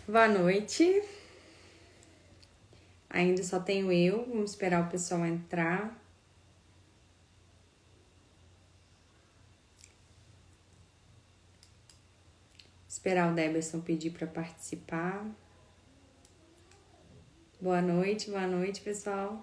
Boa noite. Ainda só tenho eu. Vamos esperar o pessoal entrar. Esperar o Deberson pedir para participar. Boa noite, pessoal.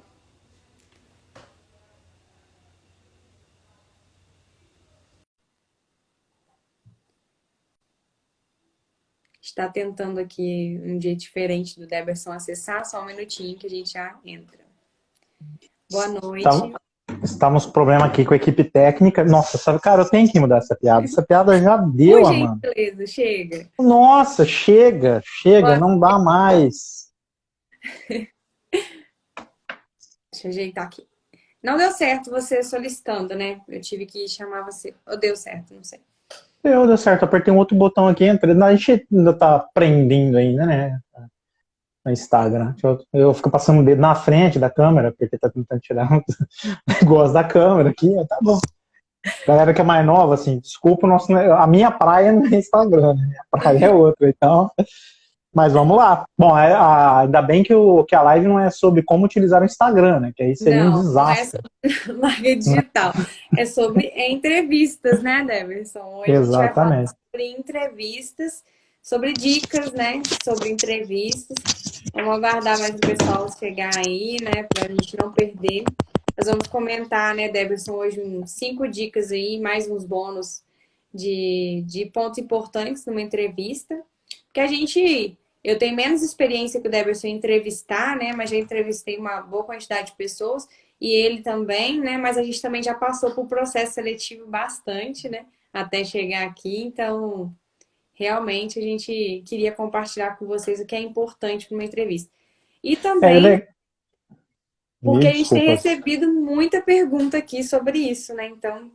Está tentando aqui um dia diferente do Deberson acessar. Só um minutinho que a gente já entra. Boa noite. Estamos com problema aqui com a equipe técnica. Nossa, sabe, cara, eu tenho que mudar essa piada. Essa piada já Por deu, Amanda. gentileza, chega. Nossa, chega, não dá mais. Deixa eu ajeitar aqui. Não deu certo você solicitando, né? Eu tive que chamar você. Ou deu certo, não sei. Deu certo, apertei um outro botão aqui, entra. A gente ainda tá aprendendo ainda, né? No Instagram. Eu fico passando o dedo na frente da câmera, porque tá tentando tirar um negócio da câmera aqui, tá bom. Galera que é mais nova, assim, desculpa, a minha praia não é Instagram, né? A praia é outra, então. Mas vamos lá. Bom, ainda bem que a live não é sobre como utilizar o Instagram, né? Que aí seria um Não é desastre. sobre marca digital. É sobre entrevistas, né, Deverson? Hoje a gente vai falar Exatamente. sobre entrevistas, sobre dicas, né? Sobre entrevistas. Vamos aguardar mais o pessoal chegar aí, né? Para a gente não perder. Nós vamos comentar, né, Deverson, hoje 5 dicas aí, mais uns bônus de pontos importantes numa entrevista. Porque eu tenho menos experiência que o Deverson em entrevistar, né? Mas já entrevistei uma boa quantidade de pessoas e ele também, né? Mas a gente também já passou por processo seletivo bastante, né? Até chegar aqui. Então, realmente a gente queria compartilhar com vocês o que é importante para uma entrevista. E também Ele... porque Me a gente tem desculpas. recebido muita pergunta aqui sobre isso, né? Então,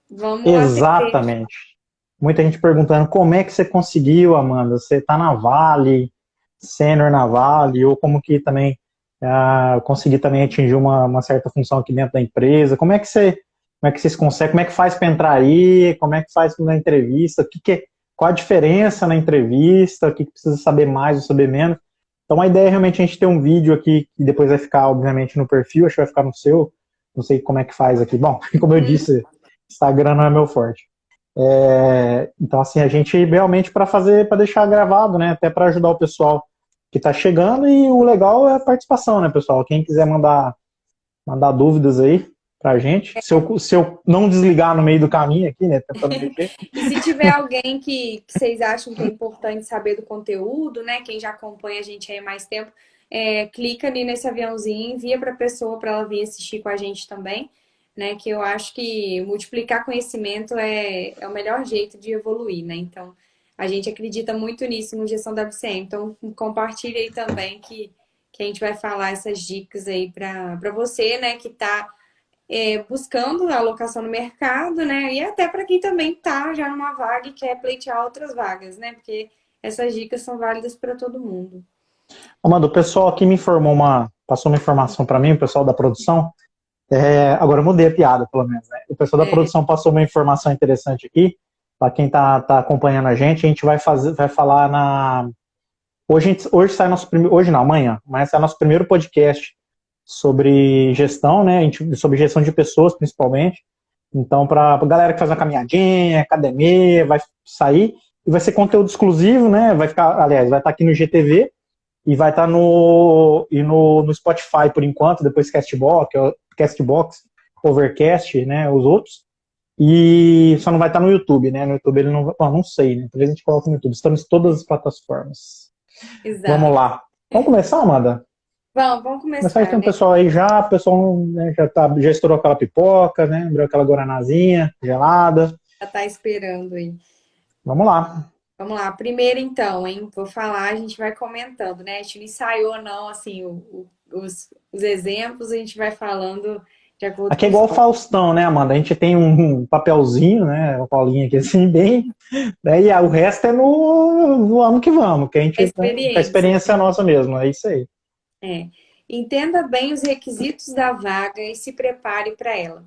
vamos atender. Exatamente. Muita gente perguntando como é que você conseguiu, Amanda? Você está na Vale, sênior na Vale, ou como que também conseguir também atingir uma certa função aqui dentro da empresa? Como é que vocês conseguem? Como é que faz para entrar aí? Como é que faz na entrevista? Qual a diferença na entrevista? O que precisa saber mais ou saber menos? Então a ideia é realmente a gente ter um vídeo aqui que depois vai ficar, obviamente, no perfil, acho que vai ficar no seu. Não sei como é que faz aqui. Bom, como eu disse, Instagram não é meu forte. Então, assim, a gente realmente para deixar gravado, né? Até para ajudar o pessoal que está chegando, e o legal é a participação, né, pessoal? Quem quiser mandar dúvidas aí pra gente. Se eu não desligar no meio do caminho aqui, né? Tentando mexer. E se tiver alguém que vocês acham que é importante saber do conteúdo, né? Quem já acompanha a gente aí há mais tempo, clica ali nesse aviãozinho, envia para a pessoa para ela vir assistir com a gente também, né? Que eu acho que multiplicar conhecimento é o melhor jeito de evoluir, né? Então, a gente acredita muito nisso no Gestão WCM. Então, compartilha aí também que a gente vai falar essas dicas aí para você, né? Que está buscando a alocação no mercado, né? E até para quem também está já numa vaga e quer pleitear outras vagas, né? Porque essas dicas são válidas para todo mundo. Amanda, o pessoal aqui passou uma informação para mim, o pessoal da produção. Agora eu mudei a piada, pelo menos, né? O pessoal da É, produção passou uma informação interessante aqui. Para quem tá acompanhando a gente vai falar hoje sai nosso primeiro, hoje não, amanhã, mas sai nosso primeiro podcast sobre gestão, né? Sobre gestão de pessoas, principalmente. Então, para a galera que faz uma caminhadinha, academia, vai sair e vai ser conteúdo exclusivo, né? Vai estar aqui no GTV e vai estar no Spotify por enquanto, depois Castbox, Overcast, né? Os outros. E só não vai estar no YouTube, né? No YouTube ele não sei, né? Talvez a gente coloque no YouTube. Estamos em todas as plataformas. Vamos exato. lá. Vamos começar, Amanda? Vamos Começar, começar, tem um né? pessoal aí já, o pessoal, né, já estourou aquela pipoca, né? Abriu aquela guaranazinha gelada. Já tá esperando aí. Vamos lá. Vamos lá. Primeiro, então, hein? Vou falar, a gente vai comentando, né? A gente não ensaiou, não, assim, os exemplos, a gente vai falando de acordo Aqui com é os igual o tópicos. Faustão, né, Amanda? A gente tem um papelzinho, né? Uma colinha aqui assim, bem. Né, e o resto é no ano que vamos, que a A gente, né, que a experiência. experiência é nossa mesmo, é isso aí. É. Entenda bem os requisitos da vaga e se prepare para ela.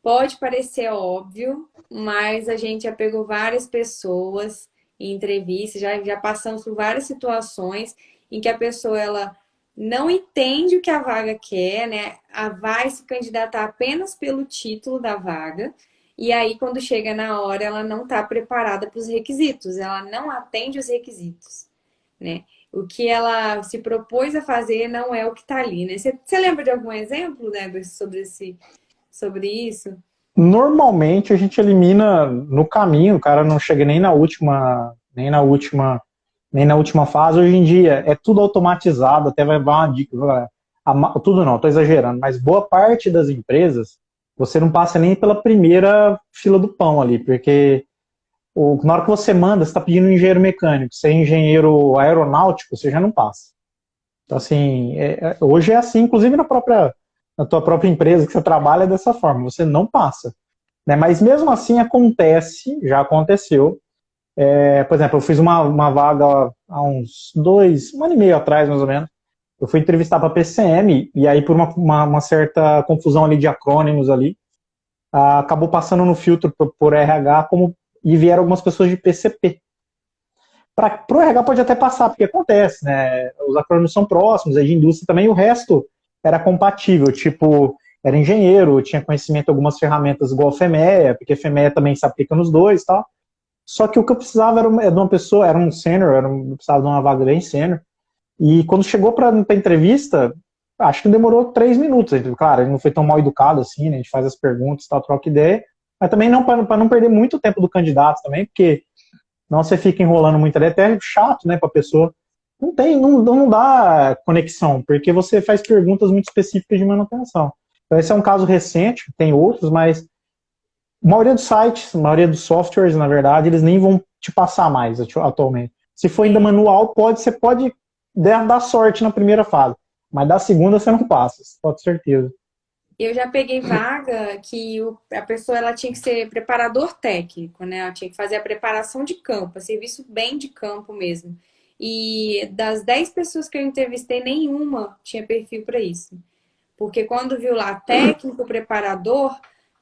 Pode parecer óbvio, mas a gente já pegou várias pessoas em entrevista, já passamos por várias situações em que a pessoa ela não entende o que a vaga quer, né? Vai se candidatar apenas pelo título da vaga. E aí, quando chega na hora, ela não está preparada para os requisitos, ela não atende os requisitos, né? O que ela se propôs a fazer não é o que está ali, né? Você lembra de algum exemplo, né, sobre isso? Normalmente a gente elimina no caminho, o cara não chega nem na última fase. Hoje em dia é tudo automatizado, até vai dar uma dica, galera. Tudo não, estou exagerando, mas boa parte das empresas você não passa nem pela primeira fila do pão ali, porque na hora que você manda, você está pedindo um engenheiro mecânico, você é engenheiro aeronáutico, você já não passa. Então, assim, hoje é assim, inclusive na tua própria empresa que você trabalha é dessa forma, você não passa. Né? Mas mesmo assim acontece, já aconteceu. Por exemplo, eu fiz uma vaga há um ano e meio atrás, mais ou menos. Eu fui entrevistar para a PCM, e aí por uma certa confusão ali de acrônimos ali, acabou passando no filtro por RH, e vieram algumas pessoas de PCP. Para o RH pode até passar, porque acontece, né? Os acrônimos são próximos, aí de indústria também, o resto era compatível, tipo, era engenheiro, tinha conhecimento de algumas ferramentas igual a FEMEA, porque a FEMEA também se aplica nos dois e tal. Só que o que eu precisava era de uma pessoa, era um sênior, eu precisava de uma vaga bem sênior, e quando chegou para a entrevista, acho que demorou 3 minutos. Claro, ele não foi tão mal educado assim, né? A gente faz as perguntas, tal, troca ideia, mas também não para não perder muito tempo do candidato também, porque não você fica enrolando muito ali, é até chato, né, para a pessoa. Não dá conexão, porque você faz perguntas muito específicas de manutenção. Então esse é um caso recente, tem outros, mas a maioria dos sites, a maioria dos softwares, na verdade, eles nem vão te passar mais atualmente. Se for ainda manual, você pode dar sorte na primeira fase, mas da segunda você não passa, pode ter certeza. Eu já peguei vaga que a pessoa ela tinha que ser preparador técnico, né? Ela tinha que fazer a preparação de campo, serviço bem de campo mesmo. E das 10 pessoas que eu entrevistei, nenhuma tinha perfil para isso. Porque quando viu lá técnico, preparador,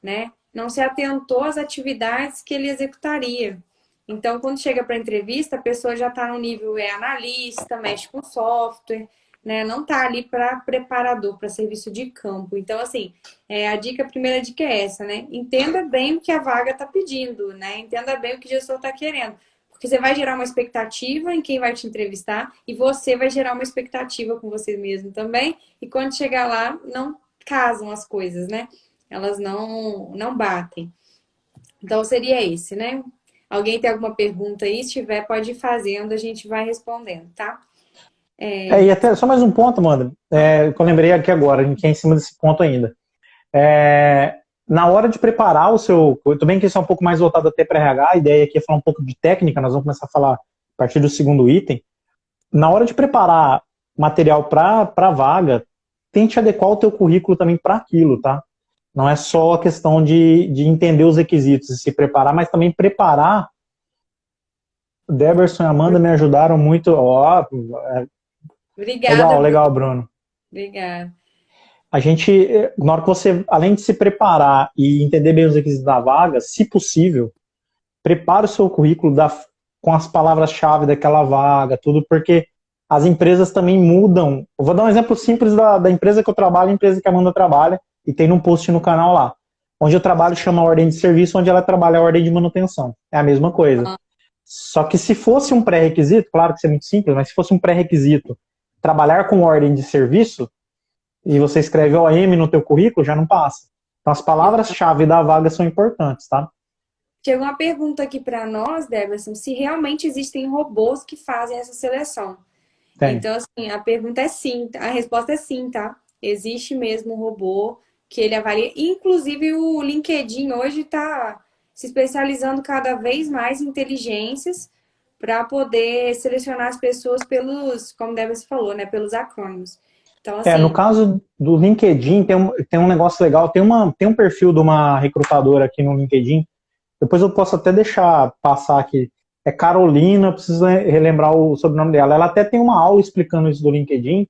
né, não se atentou às atividades que ele executaria. Então, quando chega para a entrevista, a pessoa já está no nível analista, mexe com software, né? Não está ali para preparador, para serviço de campo. Então, assim, a primeira dica é essa, né? Entenda bem o que a vaga está pedindo, né? Entenda bem o que o gestor está querendo. Porque você vai gerar uma expectativa em quem vai te entrevistar e você vai gerar uma expectativa com você mesmo também. E quando chegar lá, não casam as coisas, né? Elas não batem. Então, seria esse, né? Alguém tem alguma pergunta aí? Se tiver, pode ir fazendo, a gente vai respondendo, tá? E até só mais um ponto, Amanda, que eu lembrei aqui agora, a gente é em cima desse ponto ainda. Na hora de preparar o seu. Também que isso é um pouco mais voltado até para RH, a ideia aqui é falar um pouco de técnica, nós vamos começar a falar a partir do segundo item. Na hora de preparar material para a vaga, tente adequar o teu currículo também para aquilo, tá? Não é só a questão de entender os requisitos e se preparar, mas também preparar. O Deberson e a Amanda me ajudaram muito. Obrigada, Legal, Bruno. Obrigada. A gente, na hora que você, além de se preparar e entender bem os requisitos da vaga, se possível, prepare o seu currículo com as palavras-chave daquela vaga, tudo, porque as empresas também mudam. Eu vou dar um exemplo simples da empresa que eu trabalho, a empresa que a Amanda trabalha, e tem um post no canal lá. Onde eu trabalho chama ordem de serviço, onde ela trabalha a ordem de manutenção. É a mesma coisa. Só que se fosse um pré-requisito, claro que isso é muito simples, mas se fosse um pré-requisito, trabalhar com ordem de serviço, e você escreve OM no teu currículo, já não passa. Então as palavras-chave da vaga são importantes, tá? Chegou uma pergunta aqui para nós, Deberson, se realmente existem robôs que fazem essa seleção. Tem. Então, assim, a pergunta é sim, a resposta é sim, tá? Existe mesmo um robô que ele avalia. Inclusive, o LinkedIn hoje está se especializando cada vez mais em inteligências para poder selecionar as pessoas pelos, como Deberson falou, né? Pelos acrônimos. Então, assim, no caso do LinkedIn, tem um negócio legal, tem um perfil de uma recrutadora aqui no LinkedIn, depois eu posso até deixar passar aqui, é Carolina, preciso relembrar o sobrenome dela, ela até tem uma aula explicando isso do LinkedIn,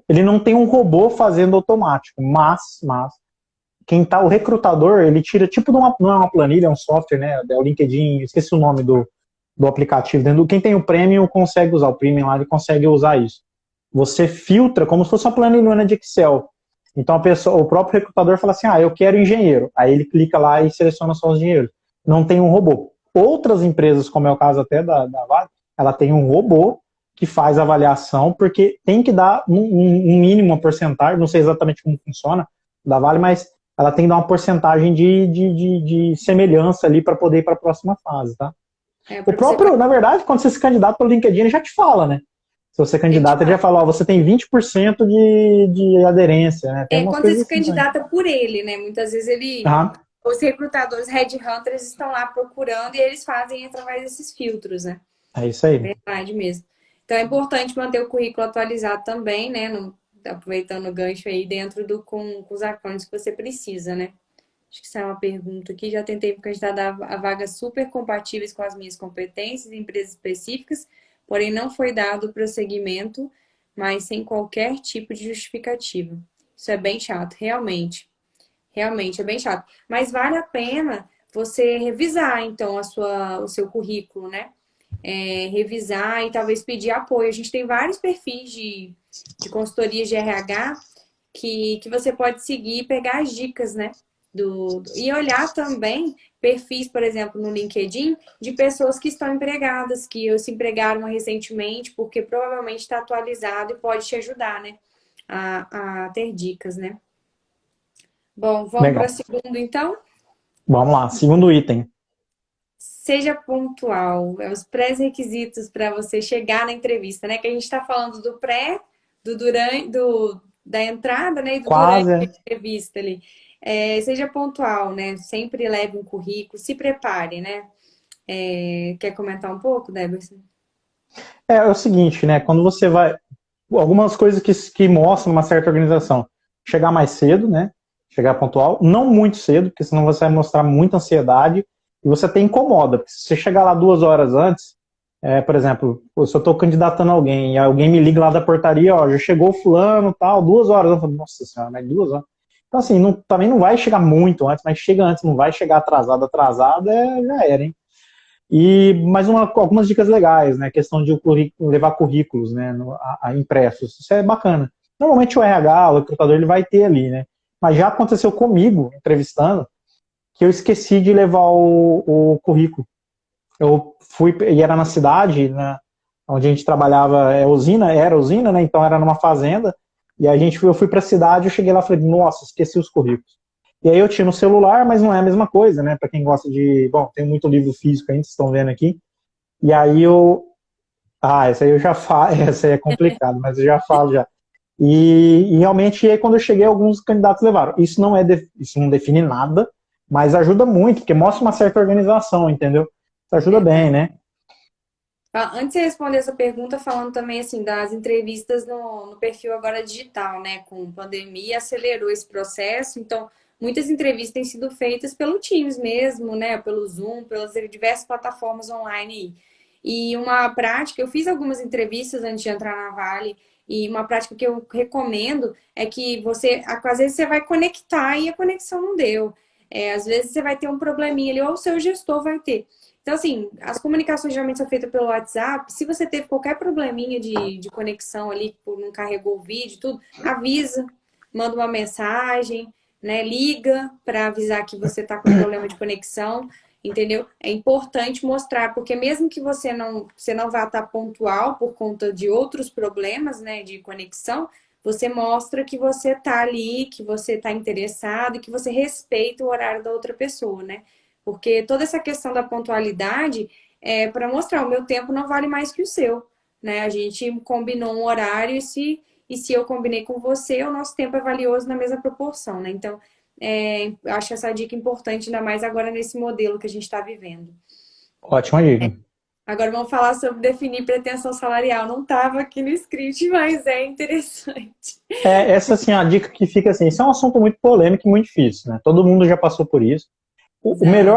ele não tem um robô fazendo automático, mas o recrutador, ele tira tipo não é uma planilha, é um software, né, é o LinkedIn, esqueci o nome do aplicativo. Quem tem o Premium consegue usar o Premium lá, ele consegue usar isso. Você filtra como se fosse uma planilha de Excel. Então o próprio recrutador fala assim, eu quero engenheiro. Aí ele clica lá e seleciona só os engenheiros. Não tem um robô. Outras empresas, como é o caso até da Vale, ela tem um robô que faz a avaliação, porque tem que dar um mínimo, uma porcentagem, não sei exatamente como funciona da Vale, mas ela tem que dar uma porcentagem de semelhança ali para poder ir para a próxima fase, tá? O próprio, na verdade, quando você se candidata pelo LinkedIn, ele já te fala, né? Se você candidata, ele já fala, você tem 20% de aderência, né? Tem quando você se candidata por ele, né? Muitas vezes os recrutadores, headhunters, estão lá procurando e eles fazem através desses filtros, né? É isso aí. É verdade mesmo. Então é importante manter o currículo atualizado também, né? Aproveitando o gancho aí dentro com os accounts que você precisa, né? Acho que saiu uma pergunta aqui. Já tentei me candidatar a vagas super compatíveis com as minhas competências em empresas específicas, porém não foi dado prosseguimento, mas sem qualquer tipo de justificativa. Isso é bem chato, realmente. Realmente é bem chato. Mas vale a pena você revisar, então, o seu currículo, né? Revisar e talvez pedir apoio. A gente tem vários perfis de consultorias de RH que você pode seguir e pegar as dicas, né? E olhar também perfis, por exemplo, no LinkedIn, de pessoas que estão empregadas, que se empregaram recentemente, porque provavelmente está atualizado e pode te ajudar, né? A ter dicas, né? Bom, vamos para o segundo, então? Vamos lá, segundo item. Seja pontual. Os pré-requisitos para você chegar na entrevista, né? Que a gente está falando do pré, do durante, da entrada, né? E do Quase, durante a entrevista ali. Seja pontual, né? Sempre leve um currículo, se prepare, né? Quer comentar um pouco, Deberson? É o seguinte, né? Quando você vai... Algumas coisas que mostram uma certa organização. Chegar mais cedo, né? Chegar pontual. Não muito cedo, porque senão você vai mostrar muita ansiedade e você até incomoda. Porque se você chegar lá 2 horas antes, por exemplo, se eu estou candidatando alguém e alguém me liga lá da portaria, já chegou o fulano, tal, 2 horas. Eu falo, nossa senhora, mas 2 horas. Então, assim, também não vai chegar muito antes, mas chega antes, não vai chegar atrasado, já era, hein? Mais algumas dicas legais, né? Questão de levar currículos, né? Impressos. Isso é bacana. Normalmente o RH, o recrutador, ele vai ter ali, né? Mas já aconteceu comigo, entrevistando, que eu esqueci de levar o currículo. Eu fui, e era na cidade, né, onde a gente trabalhava, era usina, né? Então era numa fazenda. E eu fui para a cidade, eu cheguei lá e falei, nossa, esqueci os currículos. E aí eu tinha no celular, mas não é a mesma coisa, né? Para quem gosta de... Bom, tem muito livro físico ainda, vocês estão vendo aqui. E aí essa aí eu já falo, essa aí é complicado, mas eu já falo já. E realmente, aí, quando eu cheguei, alguns candidatos levaram. Isso não define nada, mas ajuda muito, porque mostra uma certa organização, entendeu? Isso ajuda bem, né? Antes de responder essa pergunta, falando também assim das entrevistas no perfil agora digital, né? Com pandemia, acelerou esse processo, então muitas entrevistas têm sido feitas pelo Teams mesmo, né? Pelo Zoom, pelas diversas plataformas online. E uma prática, eu fiz algumas entrevistas antes de entrar na Vale, e uma prática que eu recomendo é que às vezes você vai conectar e a conexão não deu. Às vezes você vai ter um probleminha ali, ou o seu gestor vai ter. Então, assim, as comunicações geralmente são feitas pelo WhatsApp. Se você teve qualquer probleminha de conexão ali, não carregou o vídeo, tudo, avisa, manda uma mensagem, né? Liga para avisar que você está com problema de conexão, entendeu? É importante mostrar, porque mesmo que você não vá estar pontual por conta de outros problemas, né, de conexão, você mostra que você está ali, que você está interessado e que você respeita o horário da outra pessoa, né? Porque toda essa questão da pontualidade é para mostrar, o meu tempo não vale mais que o seu, né? A gente combinou um horário e se eu combinei com você, o nosso tempo é valioso na mesma proporção, né? Então, eu acho essa dica importante, ainda mais agora nesse modelo que a gente está vivendo. Ótima dica. Agora vamos falar sobre definir pretensão salarial. Não estava aqui no script, mas é interessante. Essa, assim, é a dica que fica assim, isso é um assunto muito polêmico e muito difícil, né? Todo mundo já passou por isso.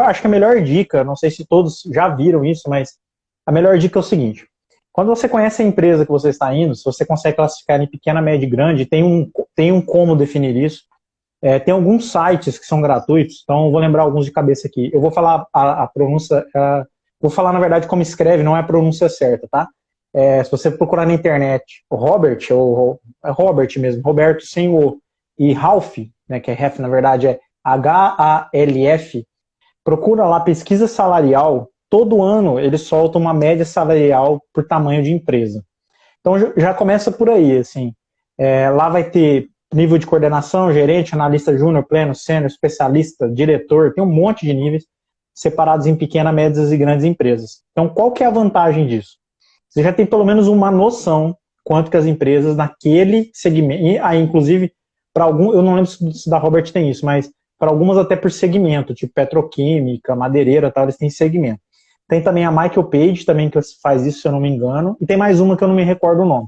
Acho que a melhor dica, não sei se todos já viram isso, mas a melhor dica é o seguinte: quando você conhece a empresa que você está indo, se você consegue classificar em pequena, média e grande, tem um como definir isso. Tem alguns sites que são gratuitos, então eu vou lembrar alguns de cabeça aqui. Eu vou falar a pronúncia Vou falar, na verdade, como escreve, não é a pronúncia certa, tá? Se você procurar na internet o Robert, ou é Robert mesmo, Roberto sem o e Ralph, né, que é Ref, na verdade é Half, procura lá pesquisa salarial, todo ano eles soltam uma média salarial por tamanho de empresa. Então já começa por aí, assim. Lá vai ter nível de coordenação, gerente, analista júnior, pleno, sênior, especialista, diretor, tem um monte de níveis separados em pequenas, médias e grandes empresas. Então, qual que é a vantagem disso? Você já tem pelo menos uma noção quanto que as empresas naquele segmento, e aí, inclusive, para algum, eu não lembro se da Robert tem isso, mas para algumas até por segmento, tipo petroquímica, madeireira, tal, eles têm segmento. Tem também a Michael Page, também, que faz isso, se eu não me engano, e tem mais uma que eu não me recordo o nome.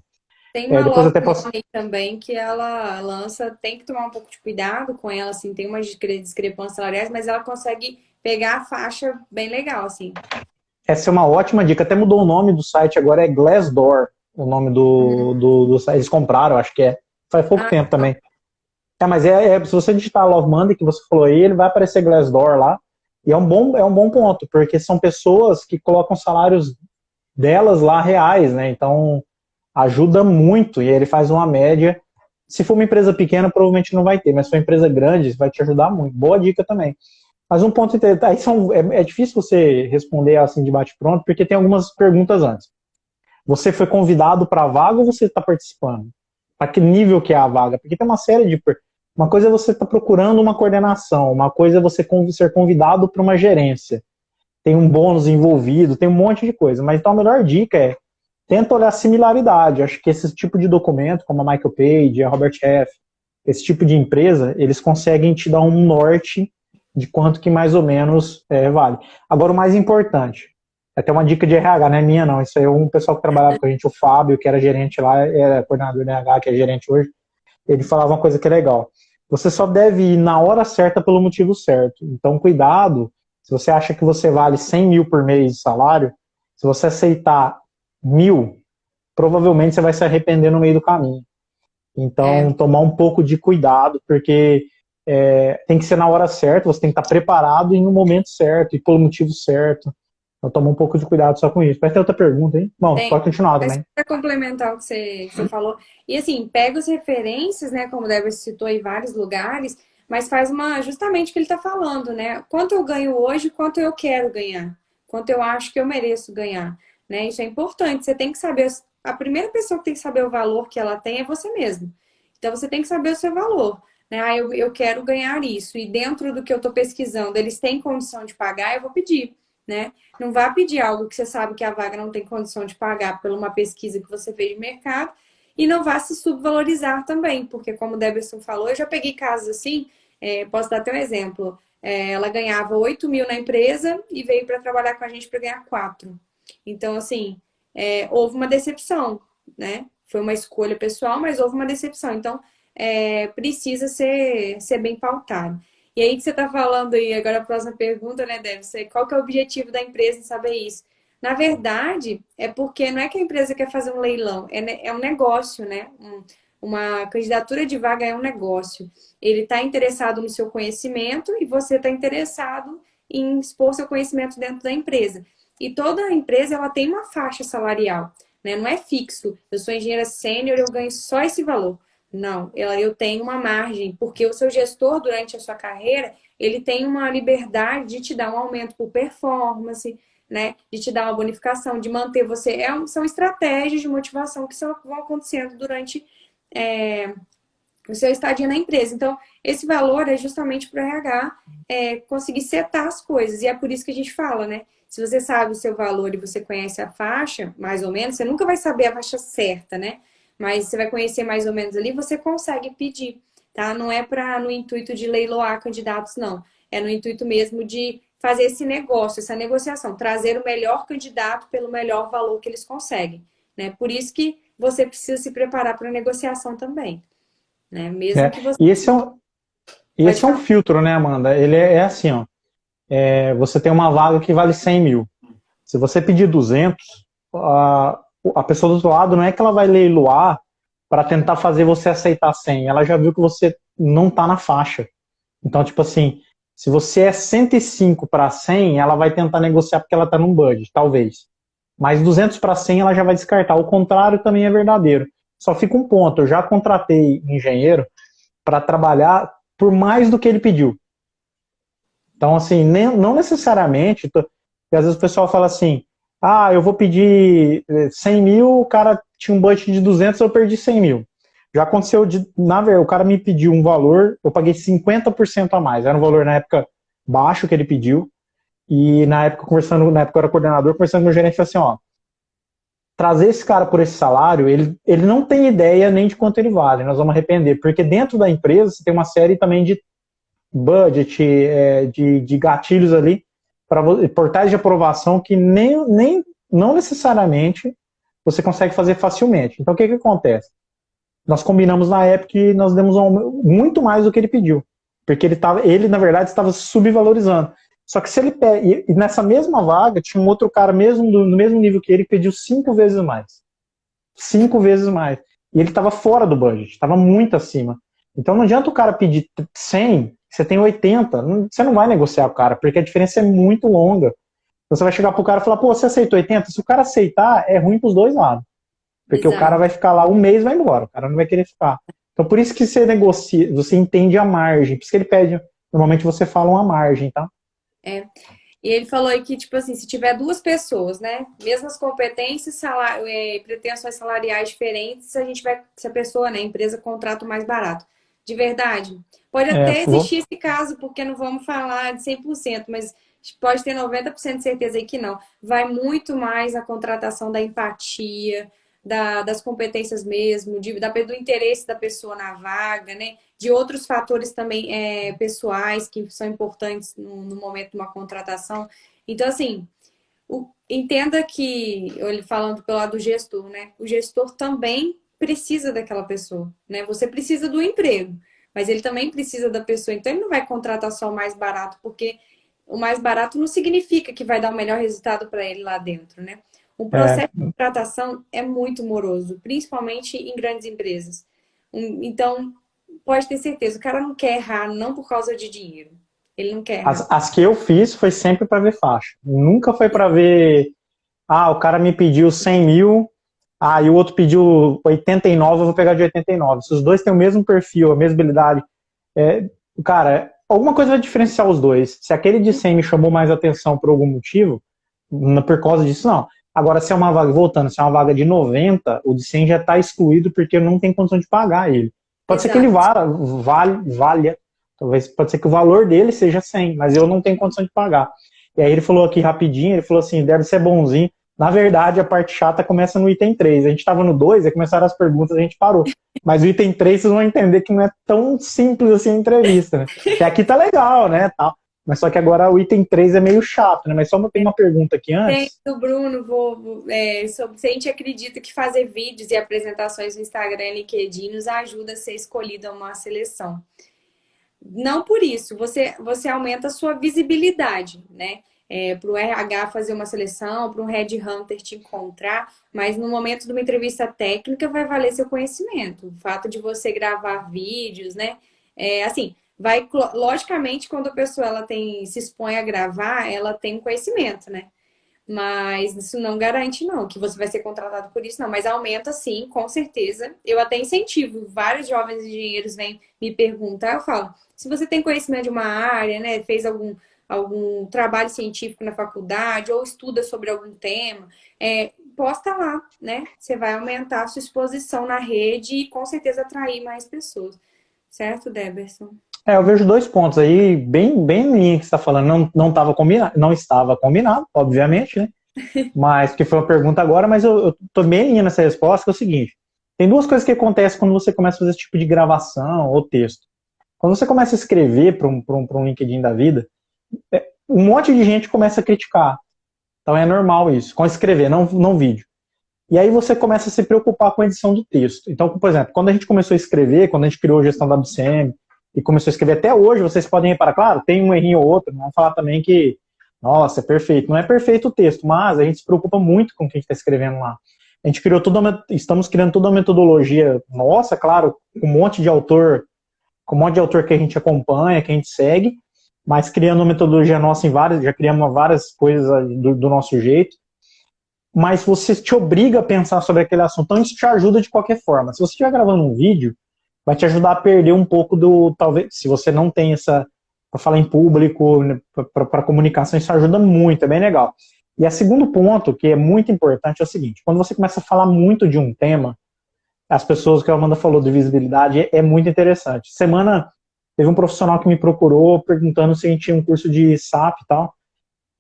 Tem uma Depois loja até posso... também que ela lança, tem que tomar um pouco de cuidado com ela, assim, tem umas discrepâncias salariais, mas ela consegue pegar a faixa bem legal, assim. Essa é uma ótima dica, até mudou o nome do site, agora é Glassdoor, o nome do site, eles compraram, acho que faz pouco tempo também. Mas se você digitar Love Monday, que você falou aí, ele vai aparecer Glassdoor lá, e é um bom ponto, porque são pessoas que colocam salários delas lá reais, né, então ajuda muito, e ele faz uma média. Se for uma empresa pequena, provavelmente não vai ter, mas se for uma empresa grande, vai te ajudar muito. Boa dica também. Mas um ponto interessante, é difícil você responder assim de bate-pronto, porque tem algumas perguntas antes. Você foi convidado para a vaga ou você está participando? Para que nível que é a vaga? Porque tem uma série de... Uma coisa é você estar procurando uma coordenação, uma coisa é você ser convidado para uma gerência. Tem um bônus envolvido, tem um monte de coisa. Mas então a melhor dica é tenta olhar a similaridade. Acho que esse tipo de documento, como a Michael Page, a Robert Half, esse tipo de empresa, eles conseguem te dar um norte de quanto que mais ou menos vale. Agora, o mais importante, até uma dica de RH, não é minha não, isso aí é um pessoal que trabalhava com a gente, o Fábio, que era gerente lá, era coordenador de RH, que é gerente hoje, ele falava uma coisa que é legal. Você só deve ir na hora certa pelo motivo certo. Então, cuidado, se você acha que você vale 100 mil por mês de salário, se você aceitar 1.000, provavelmente você vai se arrepender no meio do caminho. Então, tomar um pouco de cuidado, porque tem que ser na hora certa, você tem que estar preparado e no momento certo, e pelo motivo certo. Então, toma um pouco de cuidado só com isso. Vai ter outra pergunta, hein? Bom, pode continuar também. Para complementar o que você falou, e assim, pega as referências, né, como o Débora citou em vários lugares, mas faz justamente o que ele está falando, né? Quanto eu ganho hoje, quanto eu quero ganhar, quanto eu acho que eu mereço ganhar, né? Isso é importante, você tem que saber, a primeira pessoa que tem que saber o valor que ela tem é você mesmo. Então, você tem que saber o seu valor, né? Eu quero ganhar isso, e dentro do que eu estou pesquisando, eles têm condição de pagar, eu vou pedir. Né? Não vá pedir algo que você sabe que a vaga não tem condição de pagar por uma pesquisa que você fez de mercado, e não vá se subvalorizar também, porque como o Deberson falou, eu já peguei casos assim, posso dar até um exemplo, ela ganhava 8 mil na empresa e veio para trabalhar com a gente para ganhar 4. Então, assim, houve uma decepção, né? Foi uma escolha pessoal, mas houve uma decepção. Então, precisa ser bem pautado. E aí que você está falando aí, agora a próxima pergunta, né, Débora? Qual que é o objetivo da empresa em saber isso? Na verdade, é porque não é que a empresa quer fazer um leilão, é um negócio, né? Uma candidatura de vaga é um negócio. Ele está interessado no seu conhecimento e você está interessado em expor seu conhecimento dentro da empresa. E toda empresa, ela tem uma faixa salarial, né? Não é fixo. Eu sou engenheira sênior, eu ganho só esse valor. Não, eu tenho uma margem, porque o seu gestor, durante a sua carreira, ele tem uma liberdade de te dar um aumento por performance, né? De te dar uma bonificação, de manter você. São estratégias de motivação que vão acontecendo durante o seu estadia na empresa. Então, esse valor é justamente para o RH conseguir setar as coisas. E é por isso que a gente fala, né? Se você sabe o seu valor e você conhece a faixa, mais ou menos, você nunca vai saber a faixa certa, né? Mas você vai conhecer mais ou menos ali, você consegue pedir, tá? Não é no intuito de leiloar candidatos, não. É no intuito mesmo de fazer esse negócio, essa negociação, trazer o melhor candidato pelo melhor valor que eles conseguem, né? Por isso que você precisa se preparar para a negociação também, né? Mesmo que você... E esse é um filtro, né, Amanda? Ele é assim, ó. Você tem uma vaga que vale 100 mil. Se você pedir 200, a pessoa do outro lado não é que ela vai leiloar para tentar fazer você aceitar 100. Ela já viu que você não está na faixa. Então, tipo assim, Se você é 105 para 100, ela vai tentar negociar porque ela está num budget, talvez. Mas 200 para 100 ela já vai descartar. O contrário também é verdadeiro. Só fica um ponto, eu já contratei engenheiro para trabalhar por mais do que ele pediu. Então, assim, não necessariamente, porque às vezes o pessoal fala assim, eu vou pedir 100 mil, o cara tinha um budget de 200, eu perdi 100 mil. Já aconteceu, na verdade, o cara me pediu um valor, eu paguei 50% a mais, era um valor na época baixo que ele pediu, e na época eu era coordenador, conversando com o gerente, falei assim, trazer esse cara por esse salário, ele não tem ideia nem de quanto ele vale, nós vamos arrepender, porque dentro da empresa você tem uma série também de budget, de gatilhos ali, para portais de aprovação que não necessariamente você consegue fazer facilmente. Então o que acontece? Nós combinamos na época e nós demos muito mais do que ele pediu, porque ele na verdade estava subvalorizando. Só que se ele pede, e nessa mesma vaga tinha um outro cara no mesmo nível que ele pediu 5 vezes mais. 5 vezes mais. E ele estava fora do budget, estava muito acima. Então não adianta o cara pedir 100, você tem 80, você não vai negociar com o cara, porque a diferença é muito longa. Então você vai chegar pro cara e falar, pô, você aceita 80? Se o cara aceitar, é ruim pros dois lados. Porque Exato. O cara vai ficar lá um mês e vai embora, o cara não vai querer ficar. Então por isso que você negocia, você entende a margem, por isso que ele pede, normalmente você fala uma margem, tá? E ele falou aí que, tipo assim, se tiver 2 pessoas, né, mesmas competências, pretensões salariais diferentes, se a pessoa, né, a empresa contrata o mais barato. De verdade. Pode até existir esse caso, porque não vamos falar de 100%, mas pode ter 90% de certeza aí que não. Vai muito mais a contratação da empatia, das competências mesmo, do interesse da pessoa na vaga, né? De outros fatores também pessoais que são importantes no momento de uma contratação. Então, assim, entenda que, ele falando pelo lado do gestor, né? O gestor também precisa daquela pessoa, né? Você precisa do emprego, mas ele também precisa da pessoa. Então, ele não vai contratar só o mais barato, porque o mais barato não significa que vai dar o melhor resultado para ele lá dentro, né? O processo de contratação é muito moroso, principalmente em grandes empresas. Então, pode ter certeza, o cara não quer errar, não por causa de dinheiro. Ele não quer errar. As que eu fiz foi sempre para ver faixa. Nunca foi para ver, o cara me pediu 100 mil, e o outro pediu 89, eu vou pegar de 89. Se os dois têm o mesmo perfil, a mesma habilidade, cara, alguma coisa vai diferenciar os dois. Se aquele de 100 me chamou mais atenção por algum motivo, por causa disso, não. Agora, se é uma vaga, voltando, se é uma vaga de 90, o de 100 já está excluído porque eu não tenho condição de pagar ele. Pode Exato. Ser que ele valha, talvez, pode ser que o valor dele seja 100, mas eu não tenho condição de pagar. E aí ele falou aqui rapidinho, ele falou assim, deve ser bonzinho. Na verdade, a parte chata começa no item 3. A gente estava no 2, aí começaram as perguntas, a gente parou. Mas o item 3, vocês vão entender que não é tão simples assim a entrevista, né? Que aqui tá legal, né, tal. Mas só que agora o item 3 é meio chato, né? Mas só tem uma pergunta aqui antes. Tem do Bruno, sobre se a gente acredita que fazer vídeos e apresentações no Instagram e LinkedIn nos ajuda a ser escolhido a uma seleção. Não por isso, você aumenta a sua visibilidade, né? Para o RH fazer uma seleção, para um headhunter te encontrar, mas no momento de uma entrevista técnica vai valer seu conhecimento. O fato de você gravar vídeos, né? Assim, logicamente, quando a pessoa se expõe a gravar, ela tem um conhecimento, né? Mas isso não garante, não, que você vai ser contratado por isso, não. Mas aumenta, sim, com certeza. Eu até incentivo. Vários jovens engenheiros vêm me perguntar. Eu falo, se você tem conhecimento de uma área, né? Fez algum trabalho científico na faculdade ou estuda sobre algum tema, posta lá, né? Você vai aumentar a sua exposição na rede e, com certeza, atrair mais pessoas. Certo, Deberson? Eu vejo 2 pontos aí, bem em linha que você está falando. Não estava combinado, obviamente, né? Mas, que foi uma pergunta agora, mas eu tô bem em linha nessa resposta, que é o seguinte. Tem 2 coisas que acontecem quando você começa a fazer esse tipo de gravação ou texto. Quando você começa a escrever para um LinkedIn da vida, um monte de gente começa a criticar. Então é normal isso, com escrever, não vídeo. E aí você começa a se preocupar com a edição do texto. Então, por exemplo, quando a gente começou a escrever, quando a gente criou a gestão da WCM, e começou a escrever até hoje, vocês podem reparar, claro, tem um errinho ou outro, não vamos falar também que, nossa, é perfeito. Não é perfeito o texto, mas a gente se preocupa muito com o que a gente está escrevendo lá. A gente estamos criando toda uma metodologia nossa, claro, com um monte de autor que a gente acompanha, que a gente segue, mas criando uma metodologia nossa já criamos várias coisas do nosso jeito, mas você te obriga a pensar sobre aquele assunto, então isso te ajuda de qualquer forma. Se você estiver gravando um vídeo, vai te ajudar a perder um pouco talvez, se você não tem para falar em público, né, para comunicação, isso ajuda muito, é bem legal. E o segundo ponto, que é muito importante, é o seguinte, quando você começa a falar muito de um tema, as pessoas que a Amanda falou de visibilidade é muito interessante. Semana teve um profissional que me procurou perguntando se a gente tinha um curso de SAP e tal,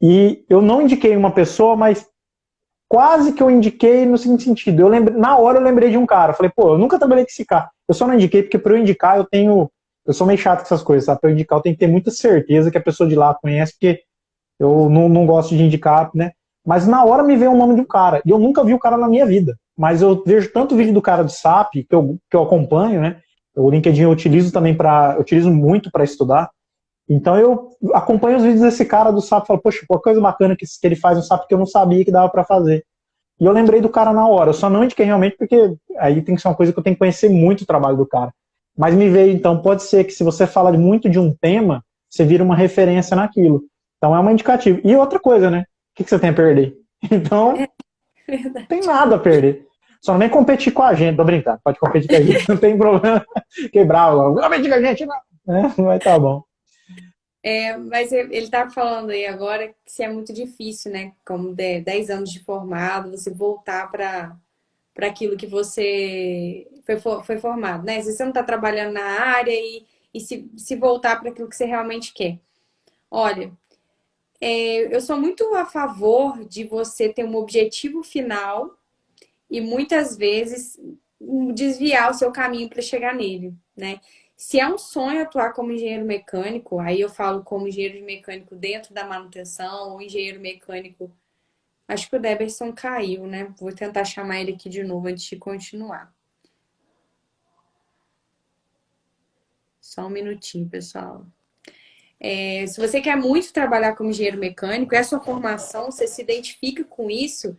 e eu não indiquei uma pessoa, mas quase que eu indiquei no seguinte sentido, na hora eu lembrei de um cara, eu falei, pô, eu nunca trabalhei com esse cara, eu só não indiquei porque para eu indicar eu sou meio chato com essas coisas, sabe? Para eu indicar eu tenho que ter muita certeza que a pessoa de lá conhece, porque eu não gosto de indicar, né? Mas na hora me veio o nome de um cara, e eu nunca vi o cara na minha vida, mas eu vejo tanto vídeo do cara do SAP, que eu acompanho, né? O LinkedIn eu utilizo também eu utilizo muito para estudar, então eu acompanho os vídeos desse cara do SAP e falo, poxa, qual coisa bacana que ele faz no SAP que eu não sabia que dava para fazer. E eu lembrei do cara na hora, eu só não indiquei realmente porque aí tem que ser uma coisa que eu tenho que conhecer muito o trabalho do cara. Mas me veio, então, pode ser que se você fala muito de um tema, você vira uma referência naquilo. Então é uma indicativa. E outra coisa, né? O que você tem a perder? Então, não tem nada a perder. Só não vem competir com a gente, tô brincando, pode competir com a gente, não tem problema. Quebrar, não competir com a gente, não. Vai tá bom. Mas ele estava falando aí agora que se é muito difícil, né? Como 10 anos de formado, você voltar para aquilo que você foi formado, né? Se você não está trabalhando na área e se voltar para aquilo que você realmente quer. Olha, eu sou muito a favor de você ter um objetivo final e muitas vezes desviar o seu caminho para chegar nele, né? Se é um sonho atuar como engenheiro mecânico, aí eu falo como engenheiro mecânico dentro da manutenção, ou engenheiro mecânico. Acho que o Deberson caiu, né? Vou tentar chamar ele aqui de novo antes de continuar. Só um minutinho, pessoal. Se você quer muito trabalhar como engenheiro mecânico, é a sua formação, você se identifica com isso,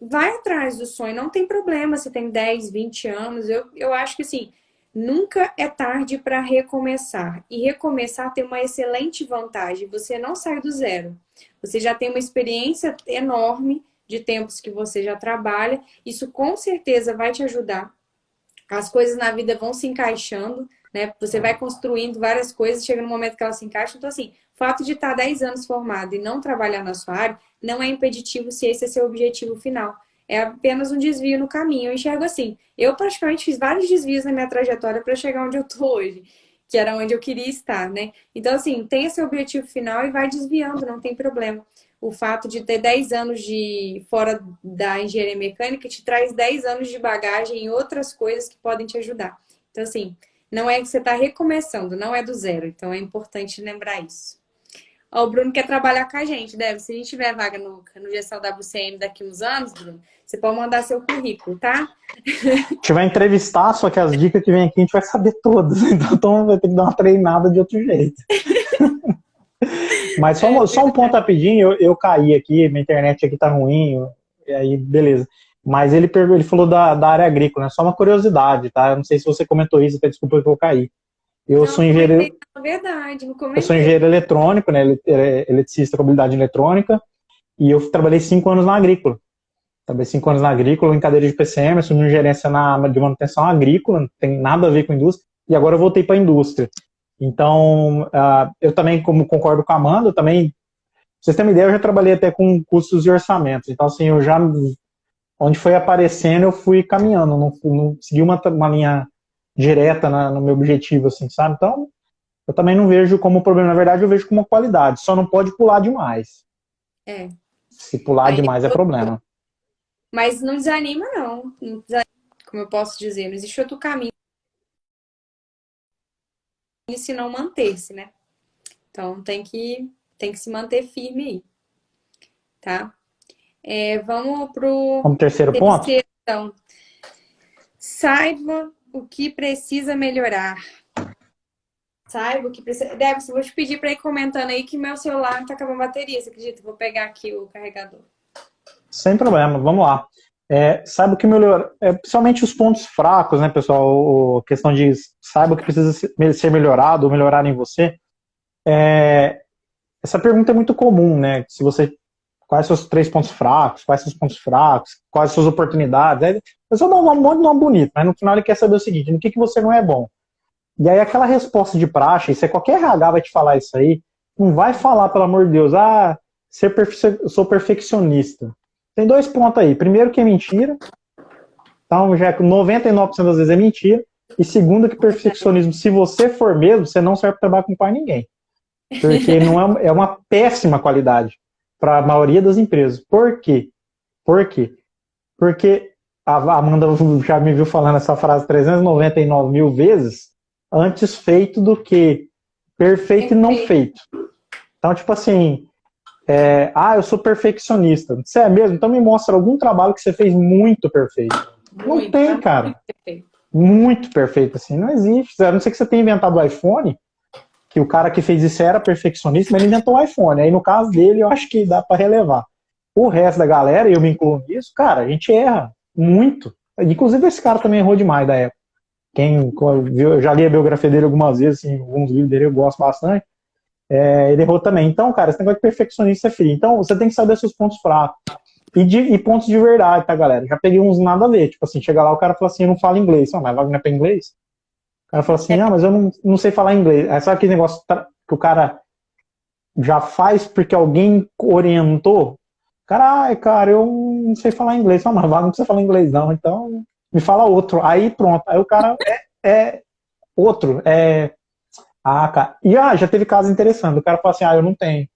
vai atrás do sonho, não tem problema se tem 10, 20 anos. Eu acho que assim, nunca é tarde para recomeçar. E recomeçar tem uma excelente vantagem. Você não sai do zero. Você já tem uma experiência enorme de tempos que você já trabalha. Isso com certeza vai te ajudar. As coisas na vida vão se encaixando, né? Você vai construindo várias coisas, chega no momento que elas se encaixam. Então, assim, o fato de estar 10 anos formado e não trabalhar na sua área não é impeditivo se esse é seu objetivo final. É apenas um desvio no caminho. Eu enxergo assim. Eu praticamente fiz vários desvios na minha trajetória para chegar onde eu tô hoje, que era onde eu queria estar, né? Então, assim, tem esse objetivo final e vai desviando, não tem problema. O fato de ter 10 anos fora da engenharia mecânica te traz 10 anos de bagagem em outras coisas que podem te ajudar. Então, assim, não é que você está recomeçando, não é do zero. Então, é importante lembrar isso. Ó, o Bruno quer trabalhar com a gente, Débora. Se a gente tiver vaga no Gestão WCM daqui uns anos, Bruno, você pode mandar seu currículo, tá? A gente vai entrevistar, só que as dicas que vem aqui a gente vai saber todas. Então vai ter que dar uma treinada de outro jeito. Mas só um ponto rapidinho, eu caí aqui, minha internet aqui tá ruim, e aí beleza. Mas ele falou da área agrícola, né? Só uma curiosidade, tá? Eu não sei se você comentou isso, desculpa que eu caí. Eu sou engenheiro. Na verdade, não comentei. Eu sou engenheiro eletrônico, né? Eletricista com habilidade eletrônica, e eu trabalhei 5 anos na agrícola. Trabalhei 5 anos na agrícola, em cadeira de PCM, assumi gerência de manutenção agrícola, não tem nada a ver com indústria, e agora eu voltei para a indústria. Então, eu também, como concordo com a Amanda, pra vocês terem uma ideia, eu já trabalhei até com custos e orçamentos. Então, assim, onde foi aparecendo, eu fui caminhando, não segui uma linha direta no meu objetivo, assim, sabe? Então, eu também não vejo como problema. Na verdade, eu vejo como uma qualidade. Só não pode pular demais. Se pular demais é problema. Mas não desanima, não. Como eu posso dizer, não existe outro caminho se não manter-se, né? Então, tem que se manter firme aí. Tá? Vamos pro terceiro ponto? Então, saiba o que precisa melhorar. Saiba o que precisa... Débora, vou te pedir para ir comentando aí que meu celular tá acabando a bateria, você acredita? Vou pegar aqui o carregador. Sem problema, vamos lá. Saiba o que melhorar, principalmente os pontos fracos, né, pessoal? A questão de saiba o que precisa ser melhorado ou melhorar em você. Essa pergunta é muito comum, né? Se você, quais são os 3 pontos fracos, quais são os pontos fracos, quais são as suas oportunidades. Aí, eu só dou um monte de nome bonito, mas no final ele quer saber o seguinte, no que você não é bom. E aí aquela resposta de praxe, se qualquer RH vai te falar isso aí, não vai falar, pelo amor de Deus, eu sou perfeccionista. Tem 2 pontos aí. Primeiro que é mentira, então já 99% das vezes é mentira. E segundo que perfeccionismo, se você for mesmo, você não serve para trabalhar com quase ninguém. Porque não é uma péssima qualidade para a maioria das empresas. Por quê? Por quê? Porque a Amanda já me viu falando essa frase 399 mil vezes, antes feito do que perfeito e não feito. Então, tipo assim, eu sou perfeccionista. Você é mesmo? Então me mostra algum trabalho que você fez muito perfeito. Não tem, cara. Muito perfeito, assim. Não existe. A não ser que você tenha inventado o iPhone, que o cara que fez isso era perfeccionista, mas ele inventou o iPhone. Aí no caso dele, eu acho que dá para relevar. O resto da galera, eu me incluo nisso, cara, a gente erra muito. Inclusive esse cara também errou demais da época. Quem viu, eu já li a biografia dele algumas vezes, assim, alguns livros dele eu gosto bastante. Ele errou também. Então, cara, esse negócio de perfeccionista é frio. Então, você tem que saber seus pontos fracos. E pontos de verdade, tá, galera? Já peguei uns nada a ver. Tipo assim, chega lá, o cara fala assim, eu não falo inglês. Mas vai para inglês? O cara fala assim, mas eu não sei falar inglês. Aí sabe aquele negócio que o cara já faz porque alguém orientou? Cara, eu não sei falar inglês. Mas não precisa falar inglês não, então me fala outro. Aí pronto. Aí o cara é outro. Cara. E já teve caso interessante. O cara fala assim, eu não tenho.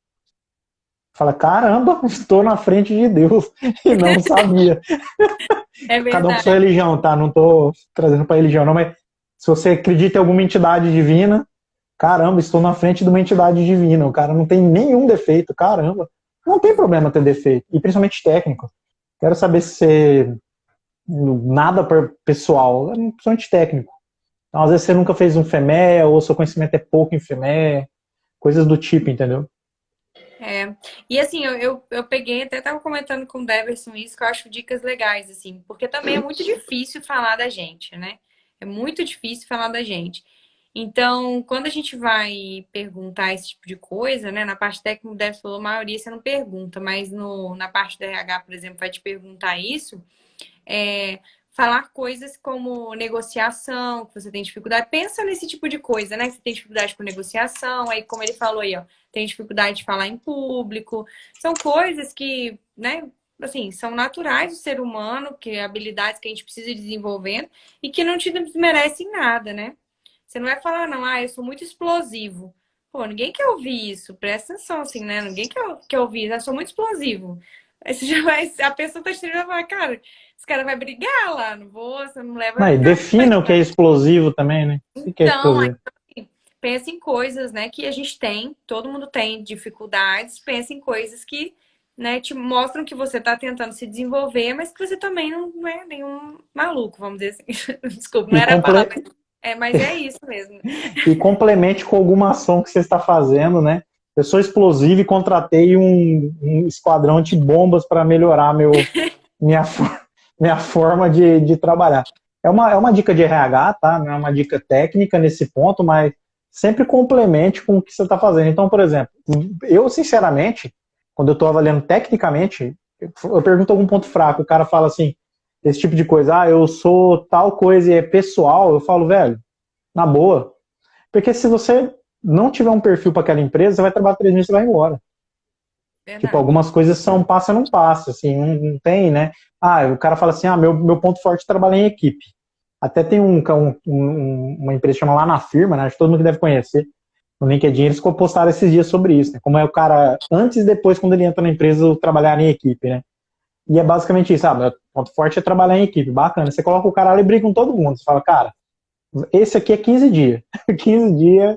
Fala, caramba, estou na frente de Deus e não sabia. É verdade. Cada um com sua religião, tá? Não tô trazendo pra religião, não, mas se você acredita em alguma entidade divina, caramba, estou na frente de uma entidade divina. O cara não tem nenhum defeito, caramba. Não tem problema ter defeito, e principalmente técnico. Quero saber se você... Nada pessoal, principalmente técnico. Então, às vezes você nunca fez um FEME, ou seu conhecimento é pouco em FEME, coisas do tipo, entendeu? E assim, eu peguei, até tava comentando com o Deverson isso, que eu acho dicas legais, assim, porque também é muito difícil falar da gente, né? É muito difícil falar da gente. Então, quando a gente vai perguntar esse tipo de coisa, né? Na parte técnica, o Deverson falou, a maioria você não pergunta, mas na parte da RH, por exemplo, vai te perguntar isso. Falar coisas como negociação, que você tem dificuldade. Pensa nesse tipo de coisa, né? Que você tem dificuldade com negociação, aí como ele falou aí, ó, tem dificuldade de falar em público. São coisas que, né, assim, são naturais do ser humano, que habilidades que a gente precisa ir desenvolvendo e que não te desmerecem nada, né? Você não vai falar, não, eu sou muito explosivo. Pô, ninguém quer ouvir isso, presta atenção, assim, né? Ninguém quer ouvir isso, eu sou muito explosivo. Aí você já vai, a pessoa tá estranha e vai falar, cara, esse cara vai brigar lá, não vou, você não leva. E defina o que é explosivo também, né? O que é explosivo? Pensa em coisas, né, que a gente tem, todo mundo tem dificuldades, pensa em coisas que, né, te mostram que você tá tentando se desenvolver, mas que você também não é nenhum maluco, vamos dizer assim. Desculpa, não era a palavra, mas é isso mesmo. E complemente com alguma ação que você está fazendo, né? Eu sou explosivo e contratei um esquadrão de bombas para melhorar minha forma de trabalhar. É uma dica de RH, tá? Não é uma dica técnica nesse ponto, mas sempre complemente com o que você está fazendo. Então, por exemplo, eu, sinceramente, quando eu estou avaliando tecnicamente, eu pergunto algum ponto fraco, o cara fala assim, esse tipo de coisa, eu sou tal coisa e é pessoal, eu falo, velho, na boa. Porque se você não tiver um perfil para aquela empresa, você vai trabalhar 3 meses e vai embora. Verdade. Tipo, algumas coisas são passa, não passa, assim, não tem, né? O cara fala assim, meu ponto forte é trabalhar em equipe. Até tem uma empresa que chama Lá na Firma, né? Acho que todo mundo que deve conhecer. No LinkedIn, eles postaram esses dias sobre isso, né? Como é o cara, antes e depois, quando ele entra na empresa, trabalhar em equipe, né? E é basicamente isso, meu ponto forte é trabalhar em equipe. Bacana. Você coloca o cara lá e briga com todo mundo. Você fala, cara, esse aqui é 15 dias. 15 dias.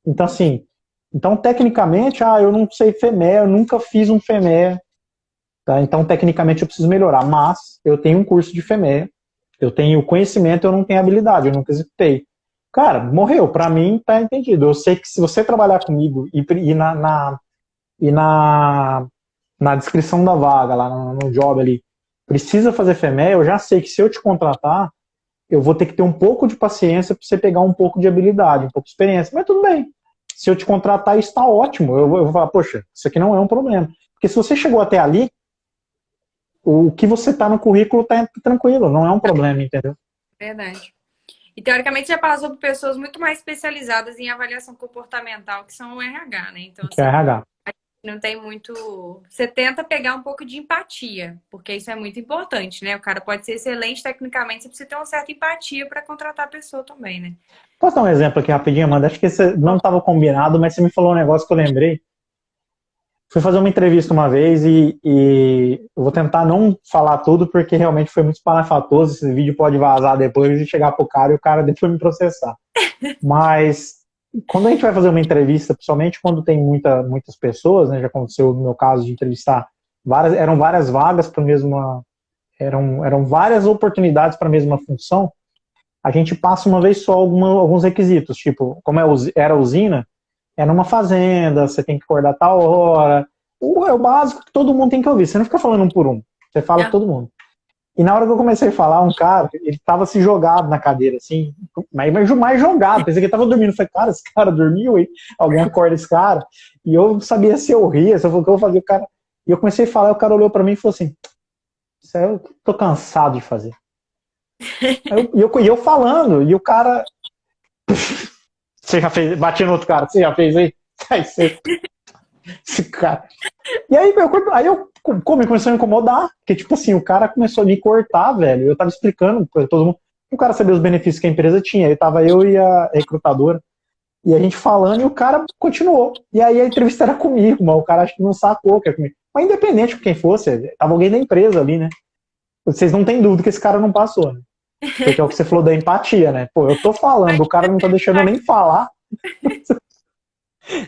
Então, assim, tecnicamente, eu não sei FEME, eu nunca fiz um FEME. Tá? Então, tecnicamente, eu preciso melhorar. Mas eu tenho um curso de FEME. Eu tenho conhecimento, eu não tenho habilidade, eu nunca executei. Cara, morreu. Pra mim, tá entendido. Eu sei que se você trabalhar comigo e na descrição da vaga, lá no job ali, precisa fazer FEME, eu já sei que se eu te contratar, eu vou ter que ter um pouco de paciência para você pegar um pouco de habilidade, um pouco de experiência. Mas tudo bem. Se eu te contratar, isso está ótimo. Eu vou falar, poxa, isso aqui não é um problema. Porque se você chegou até ali, o que você está no currículo está tranquilo, não é um problema, entendeu? Verdade. E teoricamente já passou por pessoas muito mais especializadas em avaliação comportamental, que são o RH, né? Então, Que é assim, RH. não tem muito. Você tenta pegar um pouco de empatia, porque isso é muito importante, né? O cara pode ser excelente tecnicamente, você precisa ter uma certa empatia para contratar a pessoa também, né? Posso dar um exemplo aqui rapidinho, Amanda? Acho que esse não estava combinado, mas você me falou um negócio que eu lembrei. Fui fazer uma entrevista uma vez e eu vou tentar não falar tudo, porque realmente foi muito espalhafatoso. Esse vídeo pode vazar depois e chegar pro cara e o cara depois me processar. Mas quando a gente vai fazer uma entrevista, principalmente quando tem muitas pessoas, né? Já aconteceu no meu caso de entrevistar eram várias vagas para a mesma. Eram várias oportunidades para a mesma função. A gente passa uma vez só alguns requisitos, tipo, como era usina, é numa fazenda, você tem que acordar tal hora. É o básico que todo mundo tem que ouvir. Você não fica falando um por um, você fala com todo mundo. E na hora que eu comecei a falar, um cara, ele tava se jogado na cadeira, assim, mas mais jogado. Pensei que ele tava dormindo. Eu falei, cara, esse cara dormiu aí? Alguém acorda esse cara? E eu não sabia se eu ria, se eu falei, o que eu vou fazer, o cara. E eu comecei a falar, e o cara olhou pra mim e falou assim: isso aí eu tô cansado de fazer. E eu falando, e o cara. Você já fez, bati no outro cara, você já fez aí? Aí você. Esse cara. E aí eu começou a me incomodar, porque, tipo assim, o cara começou a me cortar, velho. Eu tava explicando pra todo mundo. O cara sabia os benefícios que a empresa tinha. Aí tava eu e a recrutadora. E a gente falando, e o cara continuou. E aí a entrevista era comigo, mas o cara acho que não sacou que era comigo. Mas independente de quem fosse, tava alguém da empresa ali, né? Vocês não têm dúvida que esse cara não passou, né? Porque é o que você falou da empatia, né? Pô, eu tô falando, o cara não tá deixando eu nem falar.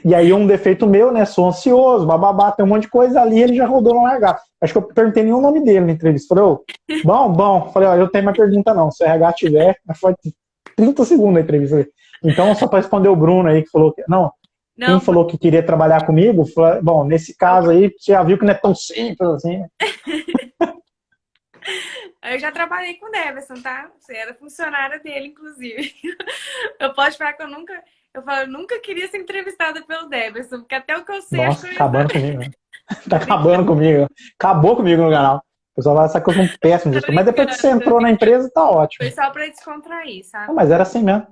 E aí um defeito meu, né? Sou ansioso, bababá, tem um monte de coisa ali, ele já rodou no largar. Acho que eu perguntei nem o nome dele na entrevista. Falei, bom. Falei, ó, eu tenho mais pergunta não. Se o RH tiver, foi 30 segundos a entrevista. Então, só para responder o Bruno aí, que falou que. Não, quem falou que queria trabalhar comigo, falei, bom, nesse caso aí, você já viu que não é tão simples assim. Eu já trabalhei com o Deverson, tá? Você era funcionária dele, inclusive. Eu posso falar que eu nunca queria ser entrevistada pelo Deverson, porque até o que eu sei... Nossa, acabando comigo. Né? Tá acabando comigo. Acabou comigo no canal. O pessoal vai achar que eu sou um péssimo gestor. Mas depois que você entrou na empresa, tá ótimo. Foi só pra descontrair, sabe? Não, mas era assim mesmo.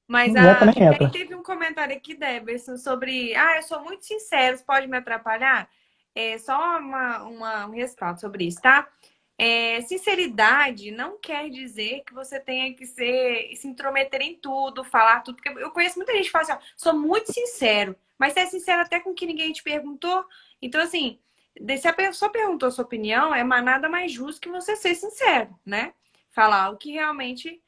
Mas aí teve um comentário aqui, Deverson, sobre... eu sou muito sincero, você pode me atrapalhar? Só um respaldo sobre isso, tá? Sinceridade não quer dizer que você tenha que se intrometer em tudo, falar tudo. Porque eu conheço muita gente que fala assim, ó, sou muito sincero. Mas você é sincero até com que ninguém te perguntou. Então, assim, se a pessoa perguntou a sua opinião, é nada mais justo que você ser sincero, né? Falar o que realmente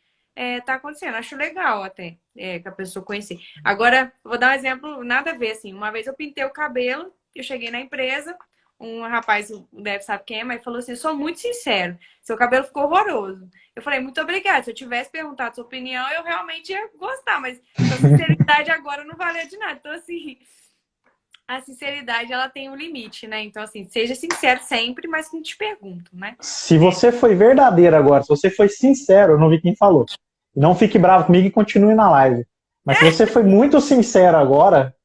tá acontecendo. Acho legal até que a pessoa conhecer. Agora, vou dar um exemplo, nada a ver, assim. Uma vez eu pintei o cabelo, eu cheguei na empresa, um rapaz, deve saber quem é, mas falou assim, sou muito sincero, seu cabelo ficou horroroso. Eu falei, muito obrigada, se eu tivesse perguntado a sua opinião, eu realmente ia gostar, mas a sinceridade agora não valia de nada. Então, assim, a sinceridade, ela tem um limite, né? Então, assim, seja sincero sempre, mas que te pergunto, né? Se você foi verdadeiro agora, se você foi sincero, eu não vi quem falou. Não fique bravo comigo e continue na live. Mas se você foi muito sincero agora,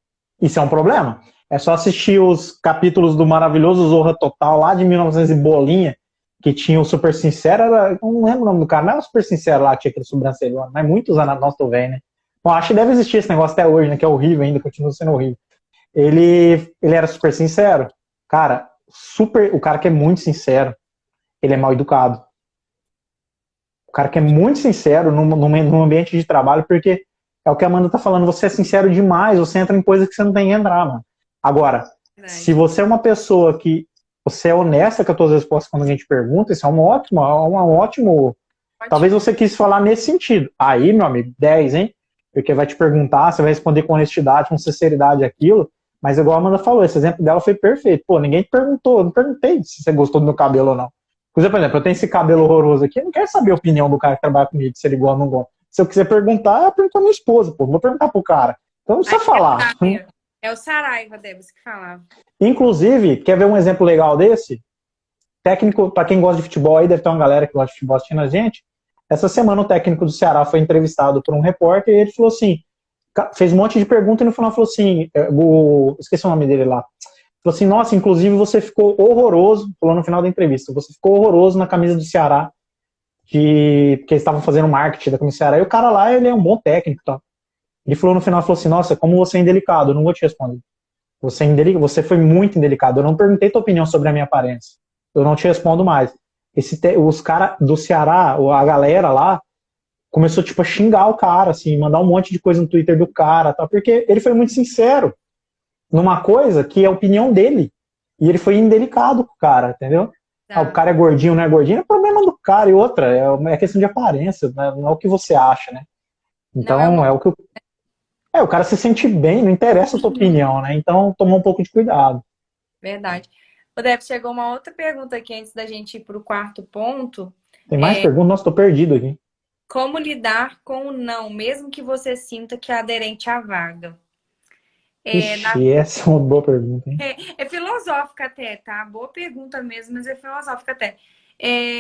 isso é um problema. É só assistir os capítulos do maravilhoso Zorra Total, lá de 1900 e bolinha, que tinha o Super Sincero, não lembro o nome do cara, não é o Super Sincero lá, que tinha aquele sobrancelhão, mas muitos anos, nossa, tô velho, né? Bom, acho que deve existir esse negócio até hoje, né, que é horrível ainda, continua sendo horrível. Ele era super sincero. Cara, o cara que é muito sincero, ele é mal educado. O cara que é muito sincero num ambiente de trabalho, porque é o que a Amanda tá falando, você é sincero demais, você entra em coisas que você não tem que entrar, mano. Agora, se você é uma pessoa que você é honesta com as suas respostas quando a gente pergunta, isso é um ótimo. Talvez você quis falar nesse sentido. Aí, meu amigo, 10, hein? Porque vai te perguntar, você vai responder com honestidade, com sinceridade aquilo. Mas igual a Amanda falou, esse exemplo dela foi perfeito. Pô, ninguém te perguntou, eu não perguntei se você gostou do meu cabelo ou não. Por exemplo, eu tenho esse cabelo horroroso aqui, eu não quero saber a opinião do cara que trabalha comigo, se ele gosta ou não gosta. Se eu quiser perguntar, eu pergunto a minha esposa, pô, não vou perguntar pro cara. Então não precisa falar. É o Saraiva, Debs, que falava. Inclusive, quer ver um exemplo legal desse? Técnico, para quem gosta de futebol aí, deve ter uma galera que gosta de futebol assistindo a gente. Essa semana o técnico do Ceará foi entrevistado por um repórter e ele falou assim, fez um monte de perguntas e no final falou assim, esqueci o nome dele lá, falou assim, nossa, inclusive você ficou horroroso, falou no final da entrevista, você ficou horroroso na camisa do Ceará, porque eles estavam fazendo marketing da camisa do Ceará, e o cara lá, ele é um bom técnico, tá? Ele falou no final, falou assim, nossa, como você é indelicado, eu não vou te responder. Você foi muito indelicado, eu não perguntei tua opinião sobre a minha aparência, eu não te respondo mais. Os caras do Ceará, a galera lá, começou tipo a xingar o cara, assim, mandar um monte de coisa no Twitter do cara, tá? Porque ele foi muito sincero numa coisa que é a opinião dele. E ele foi indelicado com o cara, entendeu? Tá. O cara é gordinho, não é gordinho, é problema do cara. E outra, é questão de aparência, né? Não é o que você acha, né? Então, é o que o cara se sente bem, não interessa a tua opinião, né? Então, toma um pouco de cuidado. Verdade. O Deb, chegou uma outra pergunta aqui antes da gente ir para o quarto ponto. Tem mais perguntas? Nossa, tô perdido aqui. Como lidar com o não, mesmo que você sinta que é aderente à vaga? Ixi, essa é uma boa pergunta, hein? É filosófica até, tá? Boa pergunta mesmo, mas é filosófica até.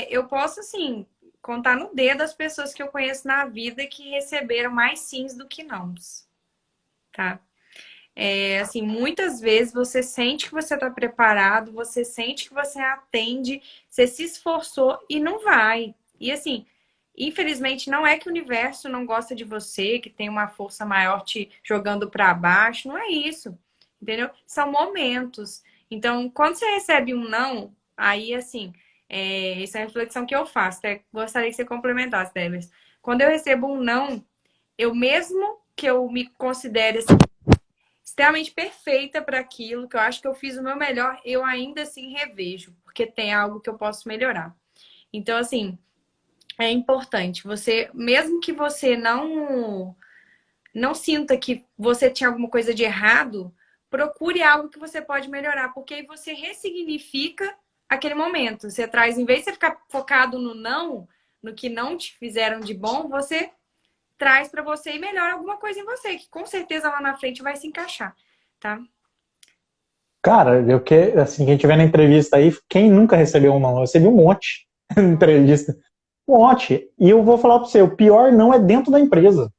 Eu posso, assim, contar no dedo as pessoas que eu conheço na vida que receberam mais sims do que nãos, tá? Assim, muitas vezes você sente que você está preparado, você sente que você atende, você se esforçou e não vai. E assim, infelizmente, não é que o universo não gosta de você, que tem uma força maior te jogando para baixo, não é isso, entendeu? São momentos. Então, quando você recebe um não, aí assim, essa é a reflexão que eu faço. Até gostaria que você complementasse, Devers. Quando eu recebo um não, eu mesmo que eu me considere assim, extremamente perfeita para aquilo, que eu acho que eu fiz o meu melhor, eu ainda assim revejo, porque tem algo que eu posso melhorar. Então, assim, é importante. Você, mesmo que você não sinta que você tinha alguma coisa de errado, procure algo que você pode melhorar, porque aí você ressignifica aquele momento. Você traz, em vez de você ficar focado no não, no que não te fizeram de bom, você traz para você e melhora alguma coisa em você, que com certeza lá na frente vai se encaixar, tá? Cara, assim, quem tiver na entrevista aí, quem nunca recebeu um não? Eu recebi um monte na entrevista. Um monte. E eu vou falar pra você, o pior não é dentro da empresa.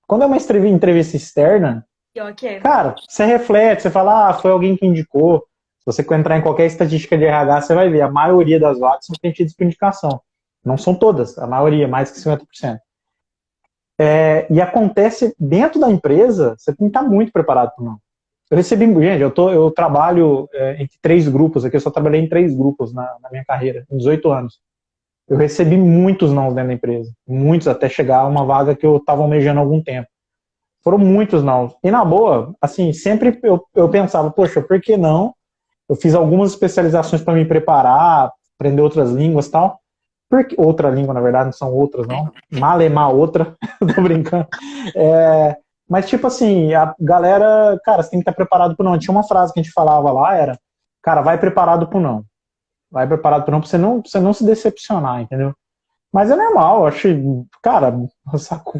Quando é uma entrevista externa, cara, você reflete, você fala, foi alguém que indicou. Se você entrar em qualquer estatística de RH, você vai ver, a maioria das vagas são preenchidas por indicação. Não são todas, a maioria, mais que 50%. E acontece dentro da empresa, você tem que estar muito preparado para não. Eu recebi, gente, eu trabalho entre 3 grupos aqui, eu só trabalhei em 3 grupos na minha carreira, em 18 anos. Eu recebi muitos não dentro da empresa, muitos até chegar a uma vaga que eu estava almejando há algum tempo. Foram muitos não. E na boa, assim, sempre eu pensava, poxa, por que não? Eu fiz algumas especializações para me preparar, aprender outras línguas e tal. Outra língua, na verdade, não são outras, não. Malemar outra, tô brincando. Mas, tipo assim, a galera, cara, você tem que estar preparado pro não. Tinha uma frase que a gente falava lá, era, cara, vai preparado pro não. Vai preparado pro não, pra você não se decepcionar, entendeu? Mas é normal, acho, cara,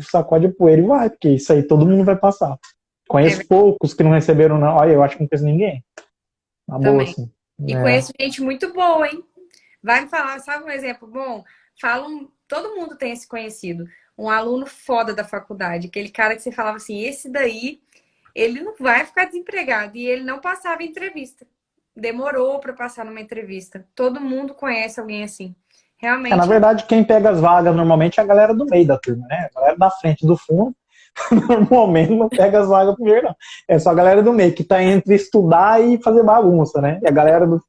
sacode a poeira e vai, porque isso aí todo mundo vai passar. Conheço poucos que não receberam não. Olha, eu acho que não conheço ninguém. Na boa, assim. E conheço gente muito boa, hein? Vai me falar, sabe um exemplo bom? Todo mundo tem esse conhecido. Um aluno foda da faculdade, aquele cara que você falava assim, esse daí, ele não vai ficar desempregado. E ele não passava em entrevista. Demorou para passar numa entrevista. Todo mundo conhece alguém assim. Realmente. Na verdade, quem pega as vagas normalmente é a galera do meio da turma, né? A galera da frente do fundo, normalmente não pega as vagas primeiro, não. É só a galera do meio, que tá entre estudar e fazer bagunça, né? E a galera do...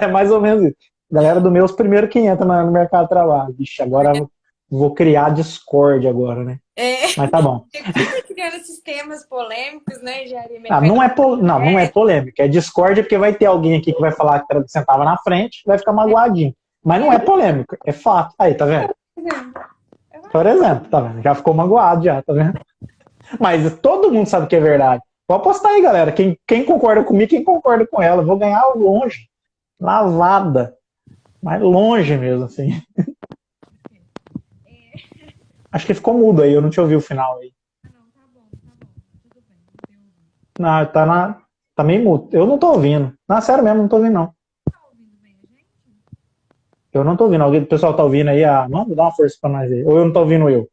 é mais ou menos isso. A galera do meio é os primeiros que entram no mercado de trabalho. Vixe, agora vou criar Discord agora, né? Mas tá bom. Fica criando esses temas polêmicos, né, Jari? Não é polêmico. É Discord porque vai ter alguém aqui que vai falar que sentava na frente vai ficar magoadinho. Mas não é polêmico, é fato. Aí, tá vendo? Por exemplo, tá vendo? Já ficou magoado, já, tá vendo? Mas todo mundo sabe que é verdade. Vou apostar aí, galera. Quem concorda comigo, quem concorda com ela. Vou ganhar longe. Lavada. Mas longe mesmo, assim. Acho que ficou mudo aí, eu não te ouvi o final aí. Não, tá bom, tudo bem. Não, tá meio mudo. Eu não tô ouvindo. Não, sério mesmo, não tô ouvindo, não. Tá ouvindo bem a gente? Eu não tô ouvindo. Alguém, o pessoal tá ouvindo aí? Manda, dá uma força pra nós aí. Ou eu não tô ouvindo eu?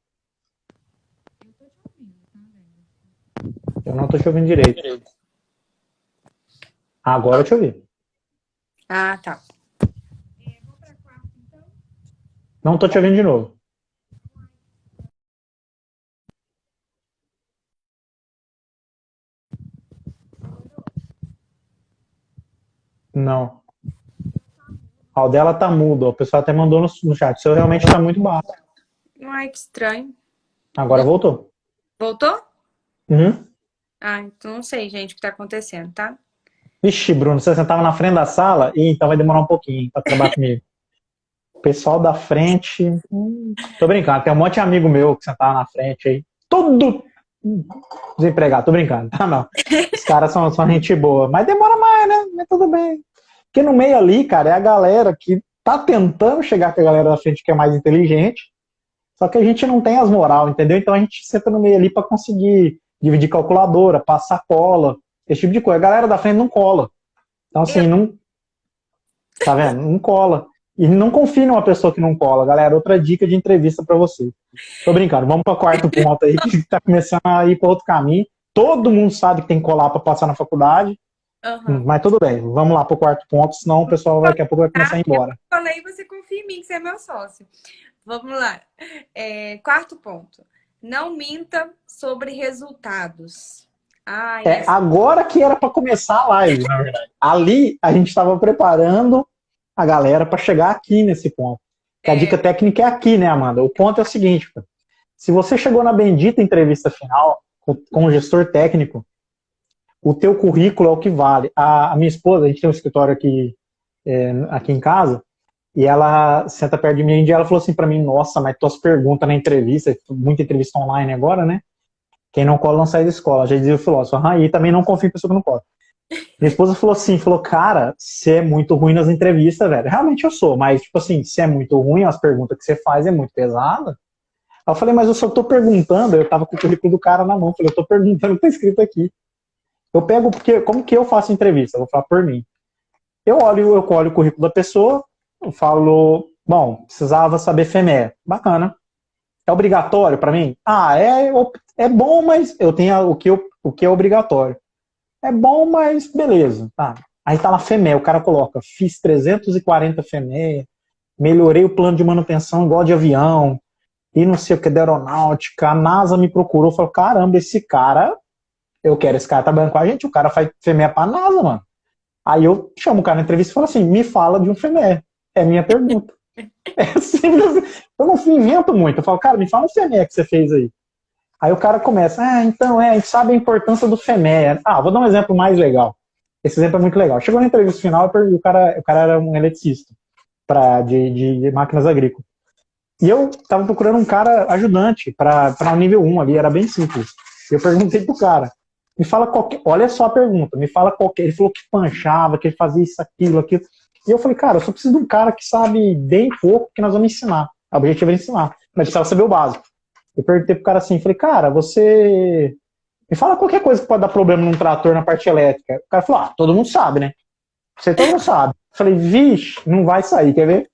Eu não tô te ouvindo direito. Agora eu te ouvi. Ah, tá. Não tô te ouvindo de novo. Não. O dela tá mudo. O pessoal até mandou no chat. O seu realmente tá muito baixo. Ai, que estranho. Agora voltou. Voltou? Uhum. Ah, então não sei, gente, o que tá acontecendo, tá? Vixe, Bruno, você sentava na frente da sala? Ih, então vai demorar um pouquinho pra trabalhar comigo. O pessoal da frente. Tô brincando, tem um monte de amigo meu que sentava na frente aí. Todo desempregado, tô brincando. Ah, não. Os caras são gente boa. Mas demora mais, né? Mas tudo bem. Porque no meio ali, cara, é a galera que tá tentando chegar com a galera da frente que é mais inteligente. Só que a gente não tem as moral, entendeu? Então a gente senta no meio ali pra conseguir dividir calculadora, passar cola, esse tipo de coisa. A galera da frente não cola. Então, assim, não. Tá vendo? Não cola. E não confie numa pessoa que não cola, galera. Outra dica de entrevista pra você. Tô brincando, vamos para o quarto ponto aí, que tá começando a ir para outro caminho. Todo mundo sabe que tem que colar para passar na faculdade, Aham. mas tudo bem, vamos lá para o quarto ponto, senão o pessoal daqui a pouco vai começar a ir embora. Eu falei, você confia em mim, que você é meu sócio. Vamos lá. Quarto ponto. Não minta sobre resultados. Ai, Agora que era para começar a live, na verdade. Ali a gente estava preparando a galera para chegar aqui nesse ponto. Que a dica técnica é aqui, né, Amanda? O ponto é o seguinte, se você chegou na bendita entrevista final com o gestor técnico, o teu currículo é o que vale. A minha esposa, a gente tem um escritório aqui em casa, e ela senta perto de mim e ela falou assim para mim, nossa, mas tuas perguntas na entrevista, muita entrevista online agora, né? Quem não cola não sai da escola. Já dizia o filósofo, e também não confio em pessoa que não cola. Minha esposa falou assim, cara, você é muito ruim nas entrevistas, velho. Realmente eu sou, mas tipo assim, se é muito ruim, as perguntas que você faz é muito pesada. Eu falei, mas eu só tô perguntando, eu tava com o currículo do cara na mão, falei, eu tô perguntando o que tá escrito aqui. Eu pego, porque como que eu faço entrevista? Eu vou falar por mim. Eu olho o currículo da pessoa, eu falo, bom, precisava saber FEMEA. Bacana. É obrigatório para mim? É bom, mas eu tenho o que é obrigatório. É bom, mas beleza. Tá. Aí tá lá FEMEA, o cara coloca, fiz 340 FEMEA, melhorei o plano de manutenção igual de avião, e não sei o que da aeronáutica, a NASA me procurou, falou, caramba, eu quero esse cara trabalhando com a gente, o cara faz FEMEA pra NASA, mano. Aí eu chamo o cara na entrevista e falo assim, me fala de um FEMEA. É minha pergunta. É simples. Eu não invento muito. Eu falo, cara, me fala um FEMEA que você fez aí. Aí o cara começa, então, a gente sabe a importância do FEMEA. Vou dar um exemplo mais legal. Esse exemplo é muito legal. Chegou na entrevista final, o cara era um eletricista de máquinas agrícolas. E eu tava procurando um cara ajudante para o nível 1 ali, era bem simples. Eu perguntei pro cara, me fala qualquer. Olha só a pergunta, me fala qualquer. Ele falou que panchava, que ele fazia isso, aquilo. E eu falei, cara, eu só preciso de um cara que sabe bem pouco que nós vamos ensinar. O objetivo é ensinar, mas precisava saber o básico. Eu perguntei pro cara assim, falei, cara, você. Me fala qualquer coisa que pode dar problema num trator na parte elétrica. O cara falou, todo mundo sabe, né? Todo mundo sabe. Eu falei, vixe, não vai sair, quer ver?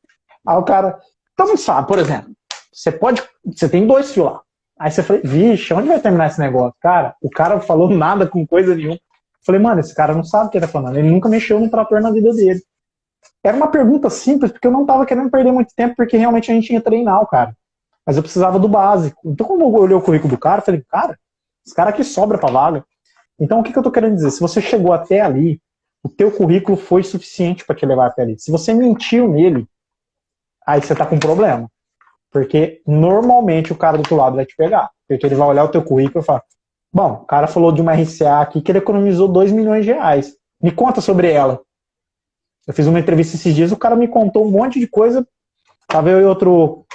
Aí o cara, todo mundo sabe, por exemplo, você tem 2 fios lá. Aí você falou, vixe, onde vai terminar esse negócio? Cara, o cara falou nada com coisa nenhuma. Falei, mano, esse cara não sabe o que ele tá falando. Ele nunca mexeu num trator na vida dele. Era uma pergunta simples, porque eu não tava querendo perder muito tempo, porque realmente a gente ia treinar o cara. Mas eu precisava do básico. Então, como eu olhei o currículo do cara, eu falei, cara, esse cara aqui sobra pra vaga. Então, o que eu tô querendo dizer? Se você chegou até ali, o teu currículo foi suficiente para te levar até ali. Se você mentiu nele, aí você tá com problema. Porque normalmente o cara do outro lado vai te pegar. Porque ele vai olhar o teu currículo e falar, bom, o cara falou de uma RCA aqui que ele economizou 2 milhões de reais. Me conta sobre ela. Eu fiz uma entrevista esses dias, o cara me contou um monte de coisa. Tava eu e outro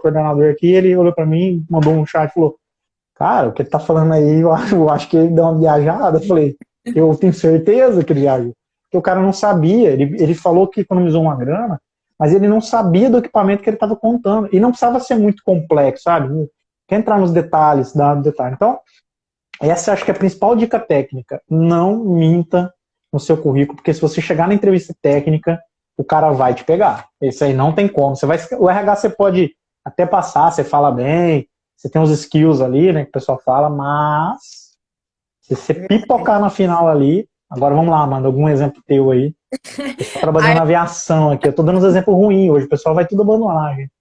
coordenador aqui, ele olhou para mim, mandou um chat e falou, cara, o que ele tá falando aí, eu acho que ele deu uma viajada. Eu falei, eu tenho certeza que ele viajou. Porque o cara não sabia, ele falou que economizou uma grana, mas ele não sabia do equipamento que ele estava contando. E não precisava ser muito complexo, sabe? Quer entrar nos detalhes, dar detalhe. Então, essa acho que é a principal dica técnica. Não minta no seu currículo, porque se você chegar na entrevista técnica, o cara vai te pegar. Esse aí não tem como. O RH você pode até passar, você fala bem, você tem uns skills ali, né, que o pessoal fala, mas se você pipocar na final ali, agora vamos lá, manda algum exemplo teu aí. Eu estou trabalhando na aviação aqui, eu tô dando uns exemplos ruins hoje, o pessoal vai tudo abandonar, gente.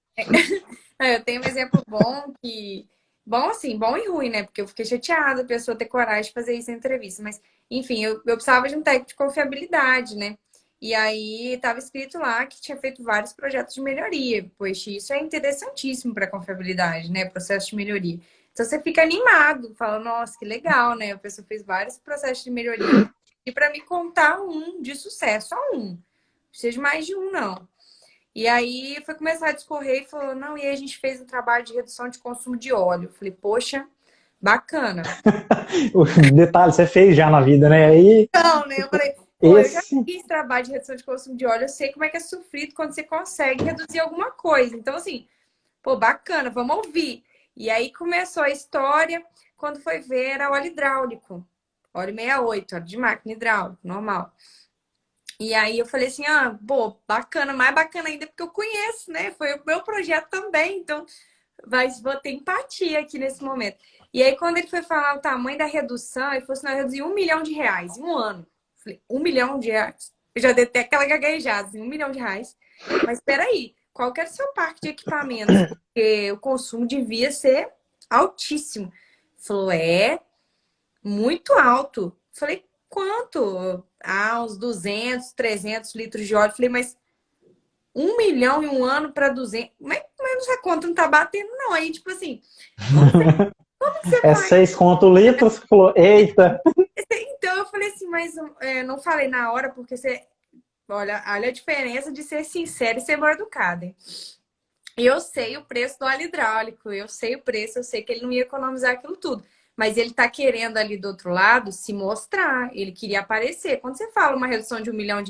Eu tenho um exemplo bom que. Bom, assim, bom e ruim, né? Porque eu fiquei chateada a pessoa ter coragem de fazer isso na entrevista. Mas, enfim, eu precisava de um técnico de confiabilidade, né? E aí estava escrito lá que tinha feito vários projetos de melhoria, pois isso é interessantíssimo para confiabilidade, né? Processo de melhoria. Então você fica animado, fala, nossa, que legal, né? A pessoa fez vários processos de melhoria. E para me contar um de sucesso, só um. Não precisa de mais de um, não. E aí foi começar a discorrer e falou, não, e aí a gente fez um trabalho de redução de consumo de óleo. Eu falei, poxa, bacana. O detalhe, você fez já na vida, né? Aí, Não, né? Eu falei, pô, eu já esse. fiz trabalho de redução de consumo de óleo, eu sei como é que é sofrido quando você consegue reduzir alguma coisa. Então, assim, pô, bacana, vamos ouvir. E aí começou a história, quando foi ver, era óleo hidráulico. Óleo 68, óleo de máquina hidráulico, normal. E aí eu falei assim, ah, pô, bacana, mais bacana ainda porque eu conheço, né? Foi o meu projeto também, então vou ter empatia aqui nesse momento. E aí quando ele foi falar o tamanho da redução, ele falou assim, não, eu reduzi R$ 1 milhão em um ano. Eu falei, R$ 1 milhão? Eu já dei até aquela gaguejada, assim, R$ 1 milhão. Mas espera aí, qual que era o seu parque de equipamentos? Porque o consumo devia ser altíssimo. Ele falou, é, muito alto. Eu falei, quanto? Ah, uns 200, 300 litros de óleo. Eu falei, mas 1 milhão em um ano para 200? Mas essa conta não tá batendo, não. Aí, tipo assim, como que você É faz? 6 litros, você falou, eita. Então, eu falei assim, mas não falei na hora, porque você... olha a diferença de ser sincera e ser mal educada, hein? E eu sei o preço do óleo hidráulico, eu sei o preço, eu sei que ele não ia economizar aquilo tudo. Mas ele tá querendo ali do outro lado se mostrar, ele queria aparecer. Quando você fala uma redução de R$ 1 milhão,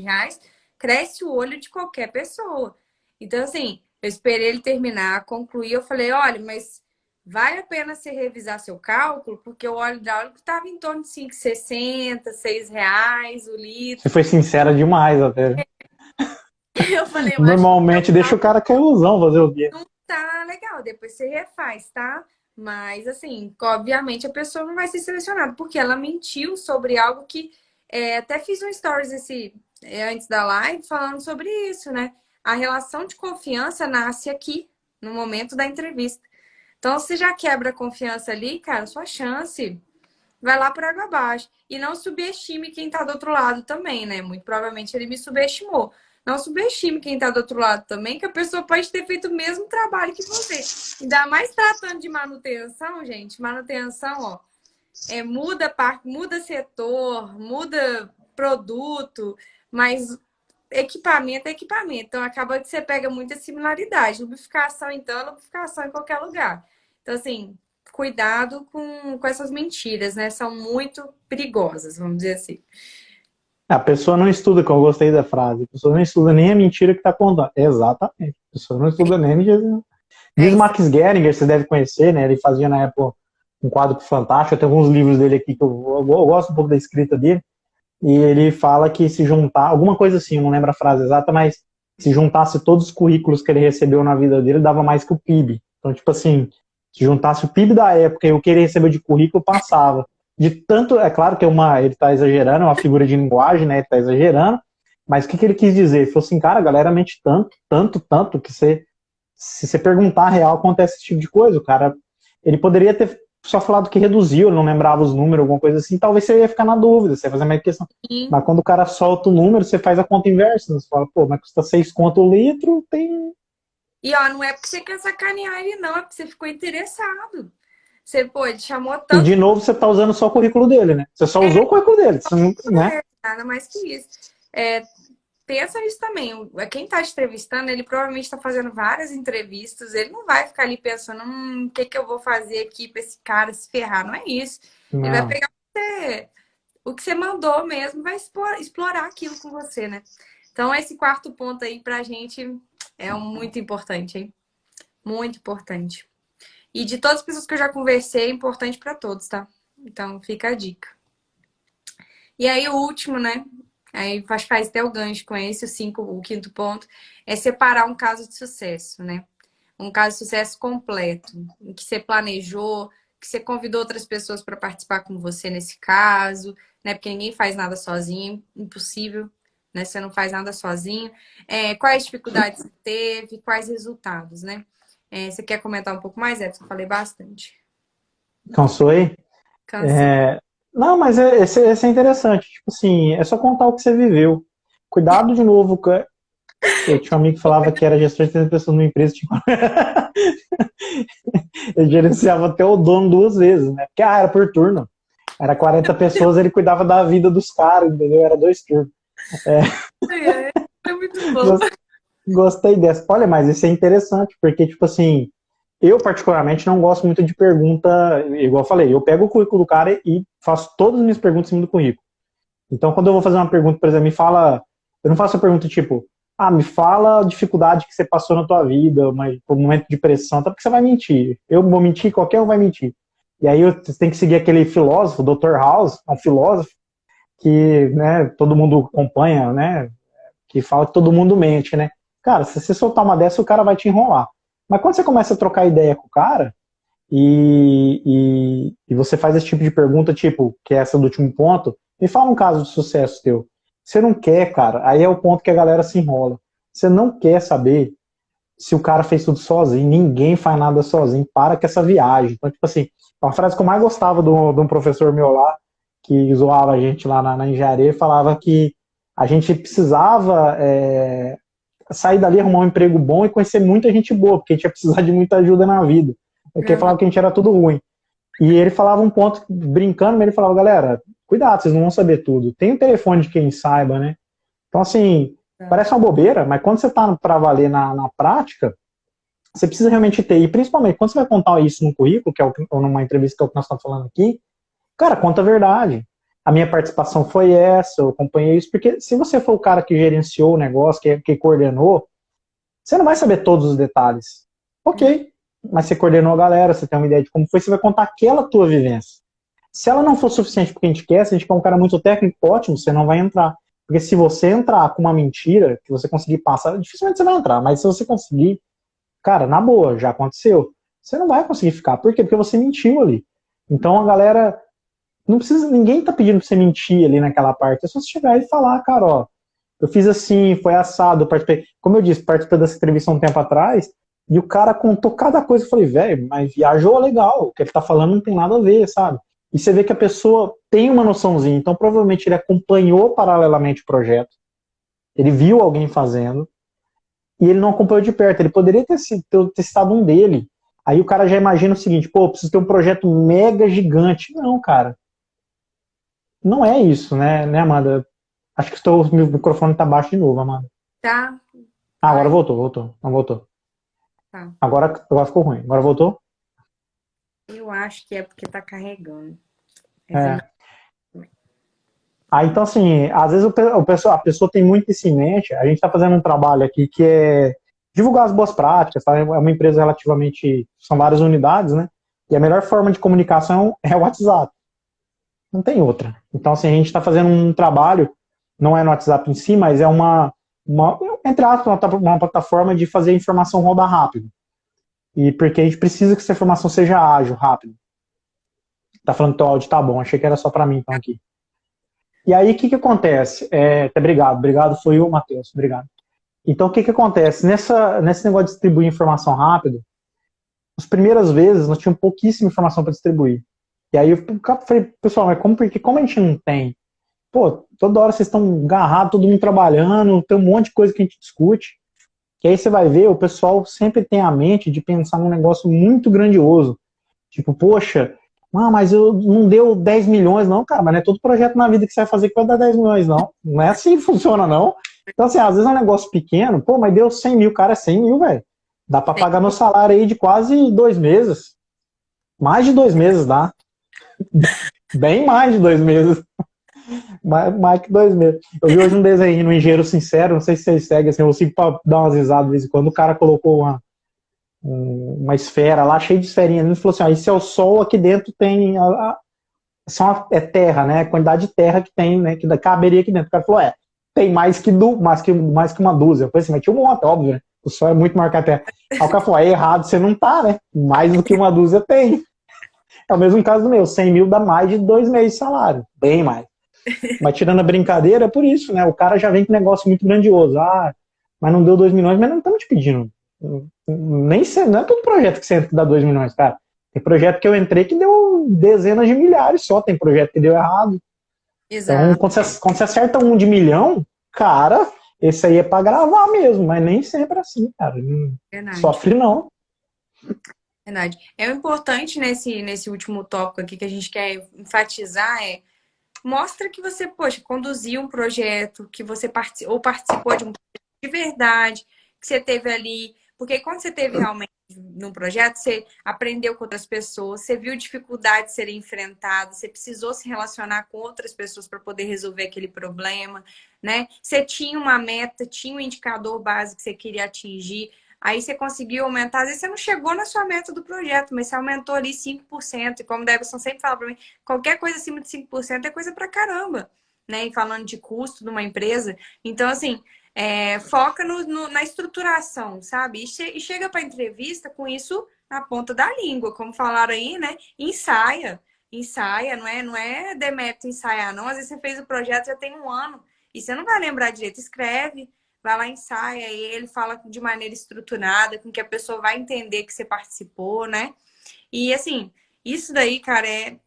cresce o olho de qualquer pessoa. Então, assim, eu esperei ele terminar, concluir, eu falei, olha, mas vale a pena você revisar seu cálculo, porque o óleo hidráulico estava em torno de 5,60, R$ 6 o Você litro. foi sincera demais até. Eu falei, eu acho que Normalmente deixa o cara com a ilusão fazer o quê? não tá legal, depois você refaz, tá? Mas, assim, obviamente a pessoa não vai ser selecionada, porque ela mentiu sobre algo que. Até fiz um stories antes da live falando sobre isso, né? A relação de confiança nasce aqui, no momento da entrevista. Então, se já quebra a confiança ali, cara, sua chance vai lá por água abaixo. E não subestime quem tá do outro lado também, né? Muito provavelmente ele me subestimou. Não subestime quem tá do outro lado também, que a pessoa pode ter feito o mesmo trabalho que você. Ainda mais tratando de manutenção, gente. Manutenção, ó, muda parte, muda setor, muda produto, mas equipamento é equipamento. Então acaba que você pega muita similaridade. Lubrificação, então, é lubrificação em qualquer lugar. Então, assim, cuidado com essas mentiras, né? São muito perigosas, vamos dizer assim. A pessoa não estuda, que eu gostei da frase, a pessoa não estuda nem a mentira que está contando. Exatamente. A pessoa não estuda nem a mentira. É Diz isso. Max Geringer, você deve conhecer, né? Ele fazia na época um quadro fantástico, tem alguns livros dele aqui que eu gosto um pouco da escrita dele, e ele fala que se juntar, alguma coisa assim, não lembro a frase exata, mas se juntasse todos os currículos que ele recebeu na vida dele, dava mais que o PIB. Então, tipo assim, se juntasse o PIB da época e o que ele recebeu de currículo, passava. De tanto, é claro que ele está exagerando, é uma figura de linguagem, né? Ele está exagerando, mas o que ele quis dizer? Ele falou assim, cara, a galera mente tanto, tanto, tanto, que se você perguntar a real, acontece esse tipo de coisa. O cara, ele poderia ter só falado que reduziu, ele não lembrava os números, alguma coisa assim, talvez você ia ficar na dúvida, você ia fazer mais questão. Mas quando o cara solta o número, você faz a conta inversa, você fala, pô, mas custa 6 conto o litro, tem... E ó, não é porque você quer sacanear ele, não, é porque você ficou interessado. Você, pô, ele chamou E tanto. de novo, você tá usando só o currículo dele, né? Você só usou o currículo dele, você não, né? Nada mais que isso. Pensa nisso também. Quem está te entrevistando, ele provavelmente está fazendo várias entrevistas. Ele não vai ficar ali pensando, o que que eu vou fazer aqui para esse cara se ferrar. Não é isso. Ele vai Não. pegar o que você mandou mesmo, vai explorar aquilo com você, né? Então, esse quarto ponto aí pra gente é muito importante, hein? Muito importante. E de todas as pessoas que eu já conversei, é importante para todos, tá? Então, fica a dica. E aí, o último, né? Aí faz até o gancho com esse, o quinto ponto, é separar um caso de sucesso, né? Um caso de sucesso completo, em que você planejou, que você convidou outras pessoas para participar com você nesse caso, né? Porque ninguém faz nada sozinho, impossível, né? Você não faz nada sozinho. Quais dificuldades você teve, quais resultados, né? Você quer comentar um pouco mais, Edson? Eu falei bastante. Cansou aí? Cansei. Não, mas esse é interessante. Tipo assim, é só contar o que você viveu. Cuidado de novo. Eu tinha um amigo que falava que era gestor de 30 pessoas numa empresa. Tipo, ele gerenciava até o dono 2 vezes, né? Porque era por turno. Era 40 pessoas, ele cuidava da vida dos caras, entendeu? Era 2 turnos. É muito bom. Gostei dessa. Olha, mas isso é interessante, porque, tipo assim, eu particularmente não gosto muito de pergunta, igual eu falei, eu pego o currículo do cara e faço todas as minhas perguntas em cima do currículo. Então, quando eu vou fazer uma pergunta, por exemplo, eu não faço a pergunta tipo, me fala a dificuldade que você passou na tua vida, mas por um momento de pressão, tá? Porque você vai mentir. Eu vou mentir, qualquer um vai mentir. E aí você tem que seguir aquele filósofo, Dr. House, é um filósofo que, né, todo mundo acompanha, né, que fala que todo mundo mente, né? Cara, se você soltar uma dessa, o cara vai te enrolar. Mas quando você começa a trocar ideia com o cara, e você faz esse tipo de pergunta, tipo, que é essa do último ponto, me fala um caso de sucesso teu. Você não quer, cara, aí é o ponto que a galera se enrola. Você não quer saber se o cara fez tudo sozinho, ninguém faz nada sozinho, para com essa viagem. Então, tipo assim, uma frase que eu mais gostava de um professor meu lá, que zoava a gente lá na engenharia, falava que a gente precisava sair dali, arrumar um emprego bom e conhecer muita gente boa, porque a gente ia precisar de muita ajuda na vida. Porque Uhum. falava que a gente era tudo ruim. E ele falava um ponto, brincando, mas ele falava, galera, cuidado, vocês não vão saber tudo. Tem o telefone de quem saiba, né? Então, assim, parece uma bobeira, mas quando você tá para valer na prática, você precisa realmente ter. E principalmente, quando você vai contar isso no currículo, que é ou numa entrevista que é o que nós estamos falando aqui, cara, conta a verdade. A minha participação foi essa, eu acompanhei isso, porque se você for o cara que gerenciou o negócio, que coordenou, você não vai saber todos os detalhes. Ok, mas você coordenou a galera, você tem uma ideia de como foi, você vai contar aquela tua vivência. Se ela não for suficiente porque a gente quer, se a gente quer um cara muito técnico, ótimo, você não vai entrar. Porque se você entrar com uma mentira, que você conseguir passar, dificilmente você vai entrar, mas se você conseguir, cara, na boa, já aconteceu. Você não vai conseguir ficar. Por quê? Porque você mentiu ali. Então a galera, não precisa, ninguém tá pedindo pra você mentir ali naquela parte, é só você chegar e falar, cara, ó, eu fiz assim, foi assado, eu participei. Como eu disse, participei dessa entrevista um tempo atrás, e o cara contou cada coisa. Eu falei, velho, mas viajou legal, o que ele tá falando não tem nada a ver, sabe? E você vê que a pessoa tem uma noçãozinha, então provavelmente ele acompanhou paralelamente o projeto, ele viu alguém fazendo, e ele não acompanhou de perto, ele poderia ter citado um dele. Aí o cara já imagina o seguinte, pô, preciso ter um projeto mega gigante. Não, cara, não é isso, né, Amanda? Acho que o microfone tá baixo de novo, Amanda. Tá? Agora voltou. Não voltou. Tá. Agora ficou ruim. Agora voltou? Eu acho que é porque tá carregando. É. Então, assim, às vezes a pessoa tem muito isso em mente. A gente está fazendo um trabalho aqui que é divulgar as boas práticas, tá? É uma empresa relativamente. São várias unidades, né? E a melhor forma de comunicação é o WhatsApp. Não tem outra. Então, assim, a gente está fazendo um trabalho, não é no WhatsApp em si, mas é entre aspas, uma plataforma de fazer a informação rodar rápido. E porque a gente precisa que essa informação seja ágil, rápido. Tá falando que o áudio tá bom, achei que era só para mim, então, aqui. E aí, o que acontece? Obrigado foi o Matheus, obrigado. Então, o que acontece? Nesse negócio de distribuir informação rápido, as primeiras vezes nós tínhamos pouquíssima informação para distribuir. E aí eu falei, pessoal, mas como a gente não tem? Pô, toda hora vocês estão agarrados, todo mundo trabalhando, tem um monte de coisa que a gente discute. Que aí você vai ver, o pessoal sempre tem a mente de pensar num negócio muito grandioso. Tipo, poxa, mas não deu 10 milhões, não, cara, mas não é todo projeto na vida que você vai fazer que vai dar 10 milhões, não. Não é assim que funciona, não. Então, assim, às vezes é um negócio pequeno, pô, mas deu 100 mil, cara, é 100 mil, velho. Dá pra pagar meu salário aí de quase 2 meses. Mais de 2 meses dá. Bem mais de 2 meses. Mais que 2 meses. Eu vi hoje um desenho no Engenheiro Sincero, não sei se vocês seguem, assim, eu consigo dar umas risadas de vez em quando. O cara colocou uma esfera lá, cheia de esferinhas. Ele falou assim, esse é o Sol, aqui dentro tem é terra, né? A quantidade de terra que tem, né? Que caberia aqui dentro. O cara falou, tem mais que uma dúzia. Eu falei assim, mas tinha um monte, óbvio, né? O sol é muito maior que a terra. Aí o cara falou, errado você não tá, né? Mais do que uma dúzia tem. É o mesmo caso do meu, 100 mil dá mais de 2 meses de salário, bem mais. Mas tirando a brincadeira, é por isso, né? O cara já vem com um negócio muito grandioso. Mas não deu 2 milhões, mas não estamos te pedindo. Nem não é todo projeto que você entra que dá 2 milhões, cara. Tem projeto que eu entrei que deu dezenas de milhares só, tem projeto que deu errado. Exato. Então, quando você acerta um de milhão, cara, esse aí é pra gravar mesmo, mas nem sempre é assim, cara. Verdade. Sofre não. Verdade. É o importante nesse último tópico aqui que a gente quer enfatizar mostra que você, poxa, conduziu um projeto, que você participou de um projeto de verdade, que você teve ali. Porque quando você teve realmente num projeto, você aprendeu com outras pessoas, você viu dificuldades serem enfrentadas, você precisou se relacionar com outras pessoas para poder resolver aquele problema, né? Você tinha uma meta, tinha um indicador básico que você queria atingir. Aí você conseguiu aumentar, às vezes você não chegou na sua meta do projeto, mas você aumentou ali 5%. E como o Deverson sempre fala para mim, qualquer coisa acima de 5% é coisa pra caramba, né? E falando de custo de uma empresa. Então, assim, foca na estruturação, sabe? E chega pra entrevista com isso na ponta da língua, como falaram aí, né? Ensaia, não é demérito ensaiar, não. Às vezes você fez o projeto já tem 1 ano e você não vai lembrar direito, escreve. Vai lá, ensaia, e ele fala de maneira estruturada, com que a pessoa vai entender que você participou, né? E assim, isso daí, cara,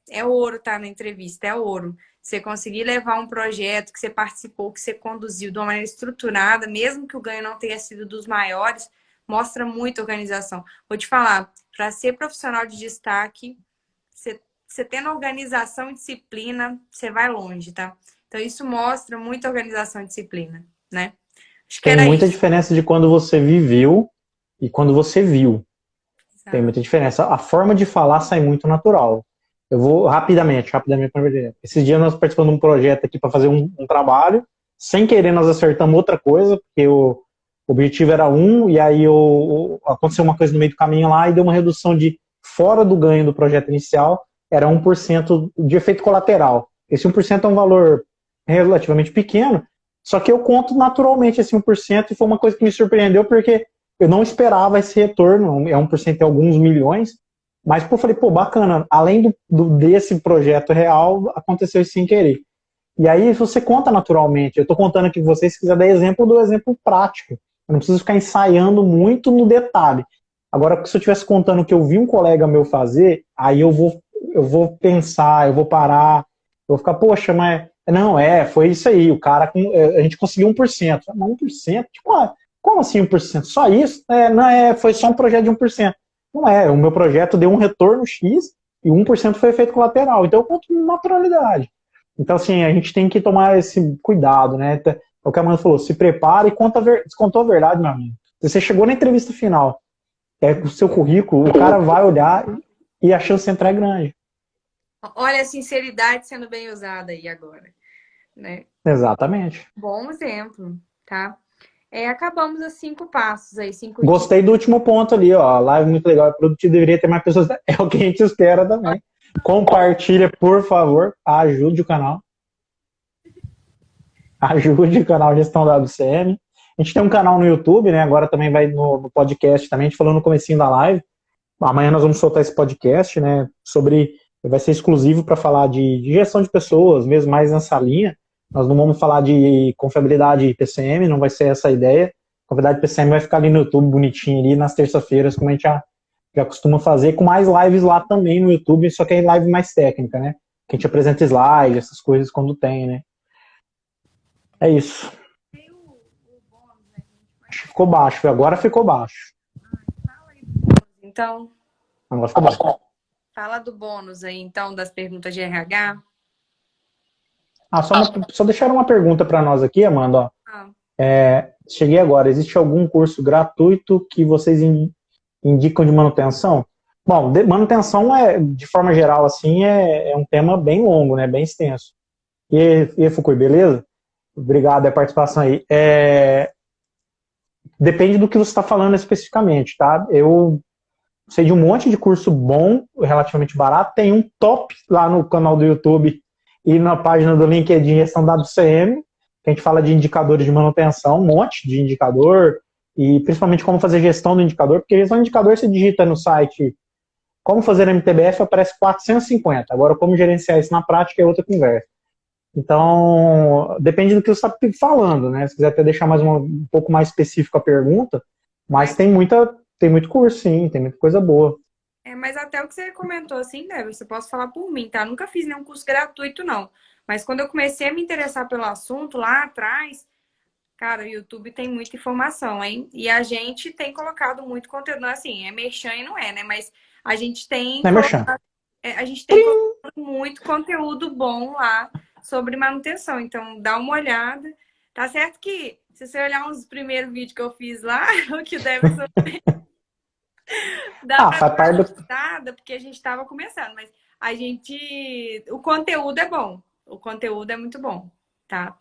é ouro, tá? Na entrevista, é ouro. Você conseguir levar um projeto que você participou, que você conduziu de uma maneira estruturada, mesmo que o ganho não tenha sido dos maiores, mostra muita organização. Vou te falar, para ser profissional de destaque, você tendo organização e disciplina, você vai longe, tá? Então, isso mostra muita organização e disciplina, né? Tem muita diferença de quando você viveu e quando você viu. Exato. Tem muita diferença. A forma de falar sai muito natural. Eu vou rapidamente converter. Esses dias nós participamos de um projeto aqui para fazer um trabalho. Sem querer nós acertamos outra coisa, porque o objetivo era e aí aconteceu uma coisa no meio do caminho lá e deu uma redução de fora do ganho do projeto inicial, era 1% de efeito colateral. Esse 1% é um valor relativamente pequeno, só que eu conto naturalmente esse 1% e foi uma coisa que me surpreendeu porque eu não esperava esse retorno, é 1% em alguns milhões, mas eu falei, bacana, além desse projeto real, aconteceu isso sem querer. E aí você conta naturalmente, eu estou contando aqui com vocês, se quiser dar exemplo, do exemplo prático. Eu não preciso ficar ensaiando muito no detalhe. Agora, se eu estivesse contando o que eu vi um colega meu fazer, aí eu vou pensar, eu vou parar, eu vou ficar, poxa, mas não, foi isso aí, o cara, a gente conseguiu 1%. Mas 1%? Tipo, como assim 1%? Só isso? Não, foi só um projeto de 1%. Não o meu projeto deu um retorno X e 1% foi efeito colateral. Então eu conto com naturalidade. Então, assim, a gente tem que tomar esse cuidado, né? O que a Amanda falou, se prepara e contou a verdade, meu amigo. Se você chegou na entrevista final, o seu currículo, o cara vai olhar e a chance de entrar é grande. Olha a sinceridade sendo bem usada aí agora, né? Exatamente. Bom exemplo, tá? Acabamos os 5 passos aí, 5 Gostei dicas. do último ponto ali, ó. A live muito legal, é produtivo, deveria ter mais pessoas. É o que a gente espera também. Compartilha, por favor. Ajude o canal. Ajude o canal Gestão da WCM. A gente tem um canal no YouTube, né? Agora também vai no podcast também. A gente falou no comecinho da live. Amanhã nós vamos soltar esse podcast, né? Vai ser exclusivo para falar de gestão de pessoas, mesmo mais nessa linha. Nós não vamos falar de confiabilidade PCM, não vai ser essa a ideia. Confiabilidade PCM vai ficar ali no YouTube bonitinho ali nas terças-feiras, como a gente já costuma fazer, com mais lives lá também no YouTube, só que é live mais técnica, né? Que a gente apresenta slides, essas coisas quando tem, né? É isso. Acho que ficou baixo, agora ficou baixo. Então, agora ficou baixo. Fala do bônus aí, então, das perguntas de RH. Só deixaram uma pergunta para nós aqui, Amanda. Cheguei agora. Existe algum curso gratuito que vocês indicam de manutenção? Bom, manutenção de forma geral, assim, é um tema bem longo, né? Bem extenso. E Fukui, beleza? Obrigado pela participação aí. Depende do que você está falando especificamente, tá? sei de um monte de curso bom, relativamente barato. Tem um top lá no canal do YouTube e na página do LinkedIn Gestão WCM, que a gente fala de indicadores de manutenção, um monte de indicador, e principalmente como fazer gestão do indicador, porque gestão do indicador você digita no site como fazer MTBF, aparece 450. Agora, como gerenciar isso na prática é outra conversa. Então, depende do que você está falando, né? Se quiser até deixar um pouco mais específico a pergunta, mas tem muito curso, sim, tem muita coisa boa. Mas até o que você comentou, assim, Débora, você posso falar por mim, tá? Nunca fiz nenhum curso gratuito, não. Mas quando eu comecei a me interessar pelo assunto lá atrás, cara, o YouTube tem muita informação, hein? E a gente tem colocado muito conteúdo, não, assim, é merchan e não é, né? Mas a gente tem Não é merchan. colocado muito conteúdo bom lá sobre manutenção. Então, dá uma olhada. Tá certo que, se você olhar uns primeiros vídeos que eu fiz lá, o que o Deverson dá pra faz dar uma parte do... ajustada, porque a gente estava começando, mas o conteúdo é bom. O conteúdo é muito bom, tá?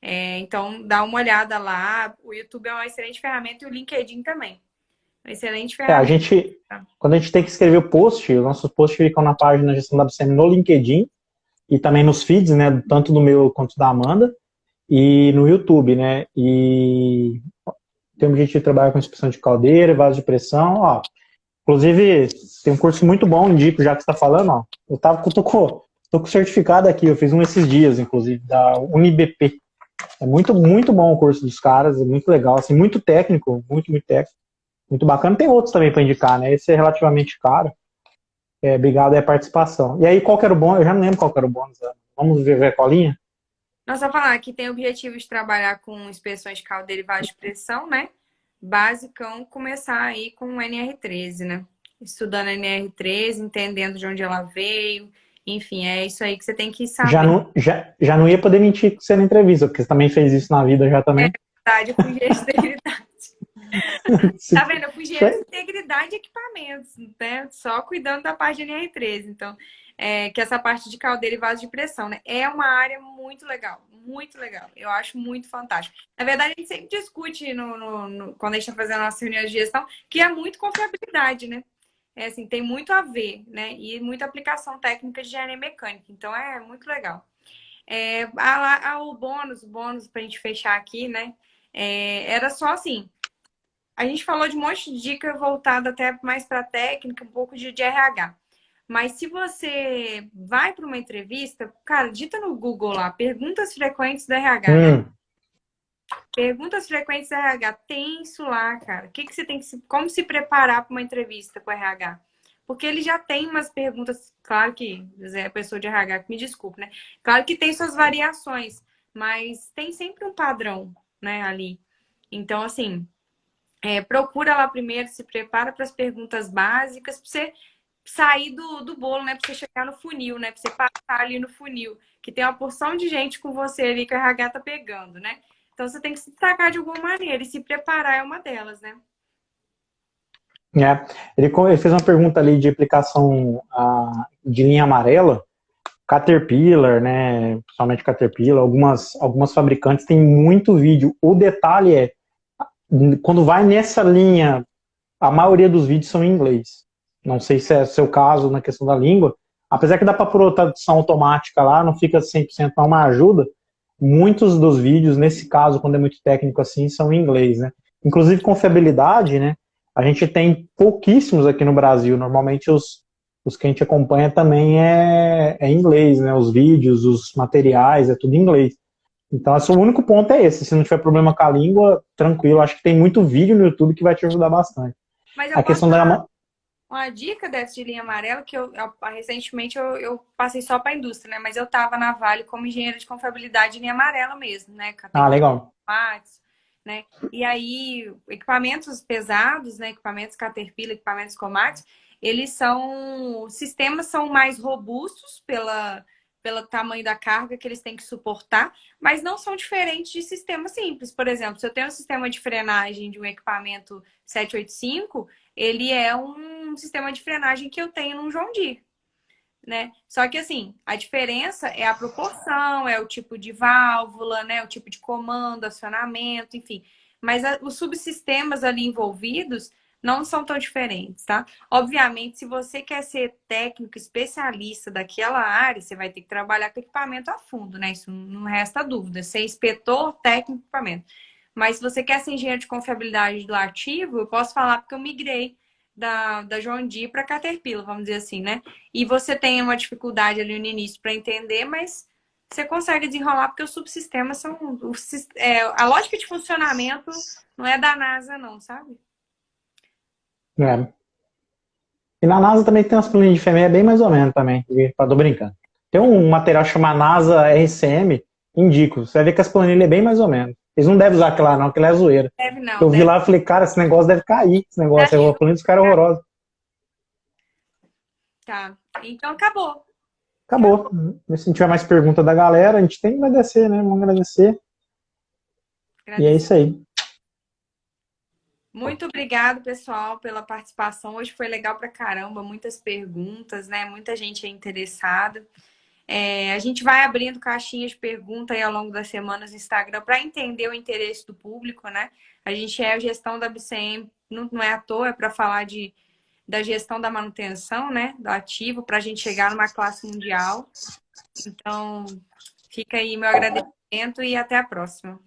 Então, dá uma olhada lá. O YouTube é uma excelente ferramenta e o LinkedIn também. Uma excelente ferramenta. Quando a gente tem que escrever o post, os nossos posts ficam na página Gestão WCM no LinkedIn e também nos feeds, né? Tanto do meu quanto da Amanda e no YouTube, né? E tem o objetivo de trabalhar com inspeção de caldeira, vaso de pressão, ó. Inclusive, tem um curso muito bom, indico, já que você está falando, ó. Tô com o certificado aqui, eu fiz um esses dias, inclusive, da UniBP. É muito, muito bom o curso dos caras, é muito legal, assim, muito técnico, muito técnico, muito bacana. Tem outros também para indicar, né? Esse é relativamente caro. Obrigado aí a participação. E aí, qual que era o bônus? Eu já não lembro qual que era o bônus. Vamos ver a colinha? Nós vamos falar que tem o objetivo de trabalhar com inspeções de caldeira e vaso de pressão, né? Basicão, começar aí com o NR13, né? Estudando a NR13, entendendo de onde ela veio. Enfim, é isso aí que você tem que saber. Já não ia poder mentir com você na entrevista, porque você também fez isso na vida já também. Verdade, eu fui engenheiro de integridade. Tá vendo? Eu fui engenheiro de integridade e equipamentos, né? Só cuidando da parte de NR13. Então, que essa parte de caldeira e vaso de pressão, né? É uma área muito legal, muito legal. Eu acho muito fantástico. Na verdade, a gente sempre discute quando a gente está fazendo a nossa reunião de gestão, que é muito confiabilidade, né? Assim, tem muito a ver, né? E muita aplicação técnica de engenharia mecânica. Então, é muito legal. O bônus para a gente fechar aqui, né? Era só assim. A gente falou de um monte de dica voltada até mais para técnica, um pouco de RH. Mas se você vai para uma entrevista, cara, digita no Google lá, perguntas frequentes do RH, né? Perguntas frequentes do RH, tem isso lá, cara. O que você tem como se preparar para uma entrevista com o RH? Porque ele já tem umas perguntas, claro que, Zé, pessoa de RH, me desculpe, né? Claro que tem suas variações, mas tem sempre um padrão, né, ali. Então, assim, procura lá primeiro, se prepara para as perguntas básicas, para você sair do bolo, né? Para você chegar no funil, né? Para você passar ali no funil, que tem uma porção de gente com você ali que o RH tá pegando, né? Então você tem que se destacar de alguma maneira e se preparar é uma delas, né? Ele fez uma pergunta ali de aplicação de linha amarela, Caterpillar, né? Principalmente Caterpillar, algumas fabricantes têm muito vídeo. O detalhe é, quando vai nessa linha, a maioria dos vídeos são em inglês. Não sei se é o seu caso na questão da língua. Apesar que dá para pôr tradução automática lá, não fica 100% não, uma ajuda. Muitos dos vídeos, nesse caso, quando é muito técnico assim, são em inglês, né? Inclusive, confiabilidade, né? A gente tem pouquíssimos aqui no Brasil. Normalmente, os que a gente acompanha também é em inglês, né? Os vídeos, os materiais, é tudo em inglês. Então, o único ponto é esse. Se não tiver problema com a língua, tranquilo. Acho que tem muito vídeo no YouTube que vai te ajudar bastante. Mas a questão da... Uma dica dessa de linha amarela, que recentemente eu passei só para a indústria, né? Mas eu estava na Vale como engenheira de confiabilidade de linha amarela mesmo, né? legal. Né? E aí, equipamentos pesados, né? Equipamentos Caterpillar, equipamentos Komatsu, sistemas são mais robustos pelo tamanho da carga que eles têm que suportar, mas não são diferentes de sistemas simples. Por exemplo, se eu tenho um sistema de frenagem de um equipamento 785, ele é um sistema de frenagem que eu tenho num John Deere, né? Só que assim, a diferença é a proporção, é o tipo de válvula, né? O tipo de comando, acionamento, enfim. Mas os subsistemas ali envolvidos, não são tão diferentes, tá? Obviamente, se você quer ser técnico especialista daquela área, você vai ter que trabalhar com equipamento a fundo, né? Isso não resta dúvida. Ser inspetor técnico de equipamento. Mas se você quer ser engenheiro de confiabilidade do ativo, eu posso falar porque eu migrei da John Deere para Caterpillar, vamos dizer assim, né? E você tem uma dificuldade ali no início para entender, mas você consegue desenrolar porque os subsistemas são... a lógica de funcionamento não é da NASA, não, sabe? É. E na NASA também tem umas planilhas de FME bem mais ou menos também, tô brincando. Tem um material chamado NASA RCM, indico. Você vai ver que as planilhas é bem mais ou menos. Eles não devem usar aquela não, aquela é zoeira. Deve não, Eu vi deve. lá e falei, cara, esse negócio deve cair. Esse negócio, a planilha dos caras é horrorosa. Tá. Então acabou. Acabou. Se não tiver mais pergunta da galera, a gente tem que agradecer, né? Vamos agradecer. E é isso aí. Muito obrigado, pessoal, pela participação. Hoje foi legal pra caramba, muitas perguntas, né? Muita gente é interessada. A gente vai abrindo caixinhas de pergunta aí ao longo das semanas no Instagram para entender o interesse do público, né? A gente é a gestão da BCM, não é à toa, é para falar da gestão da manutenção, né? Do ativo, para a gente chegar numa classe mundial. Então, fica aí meu agradecimento e até a próxima.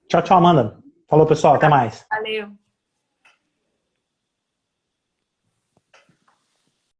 Tchau, tchau, Amanda. Falou, pessoal. Até mais. Valeu.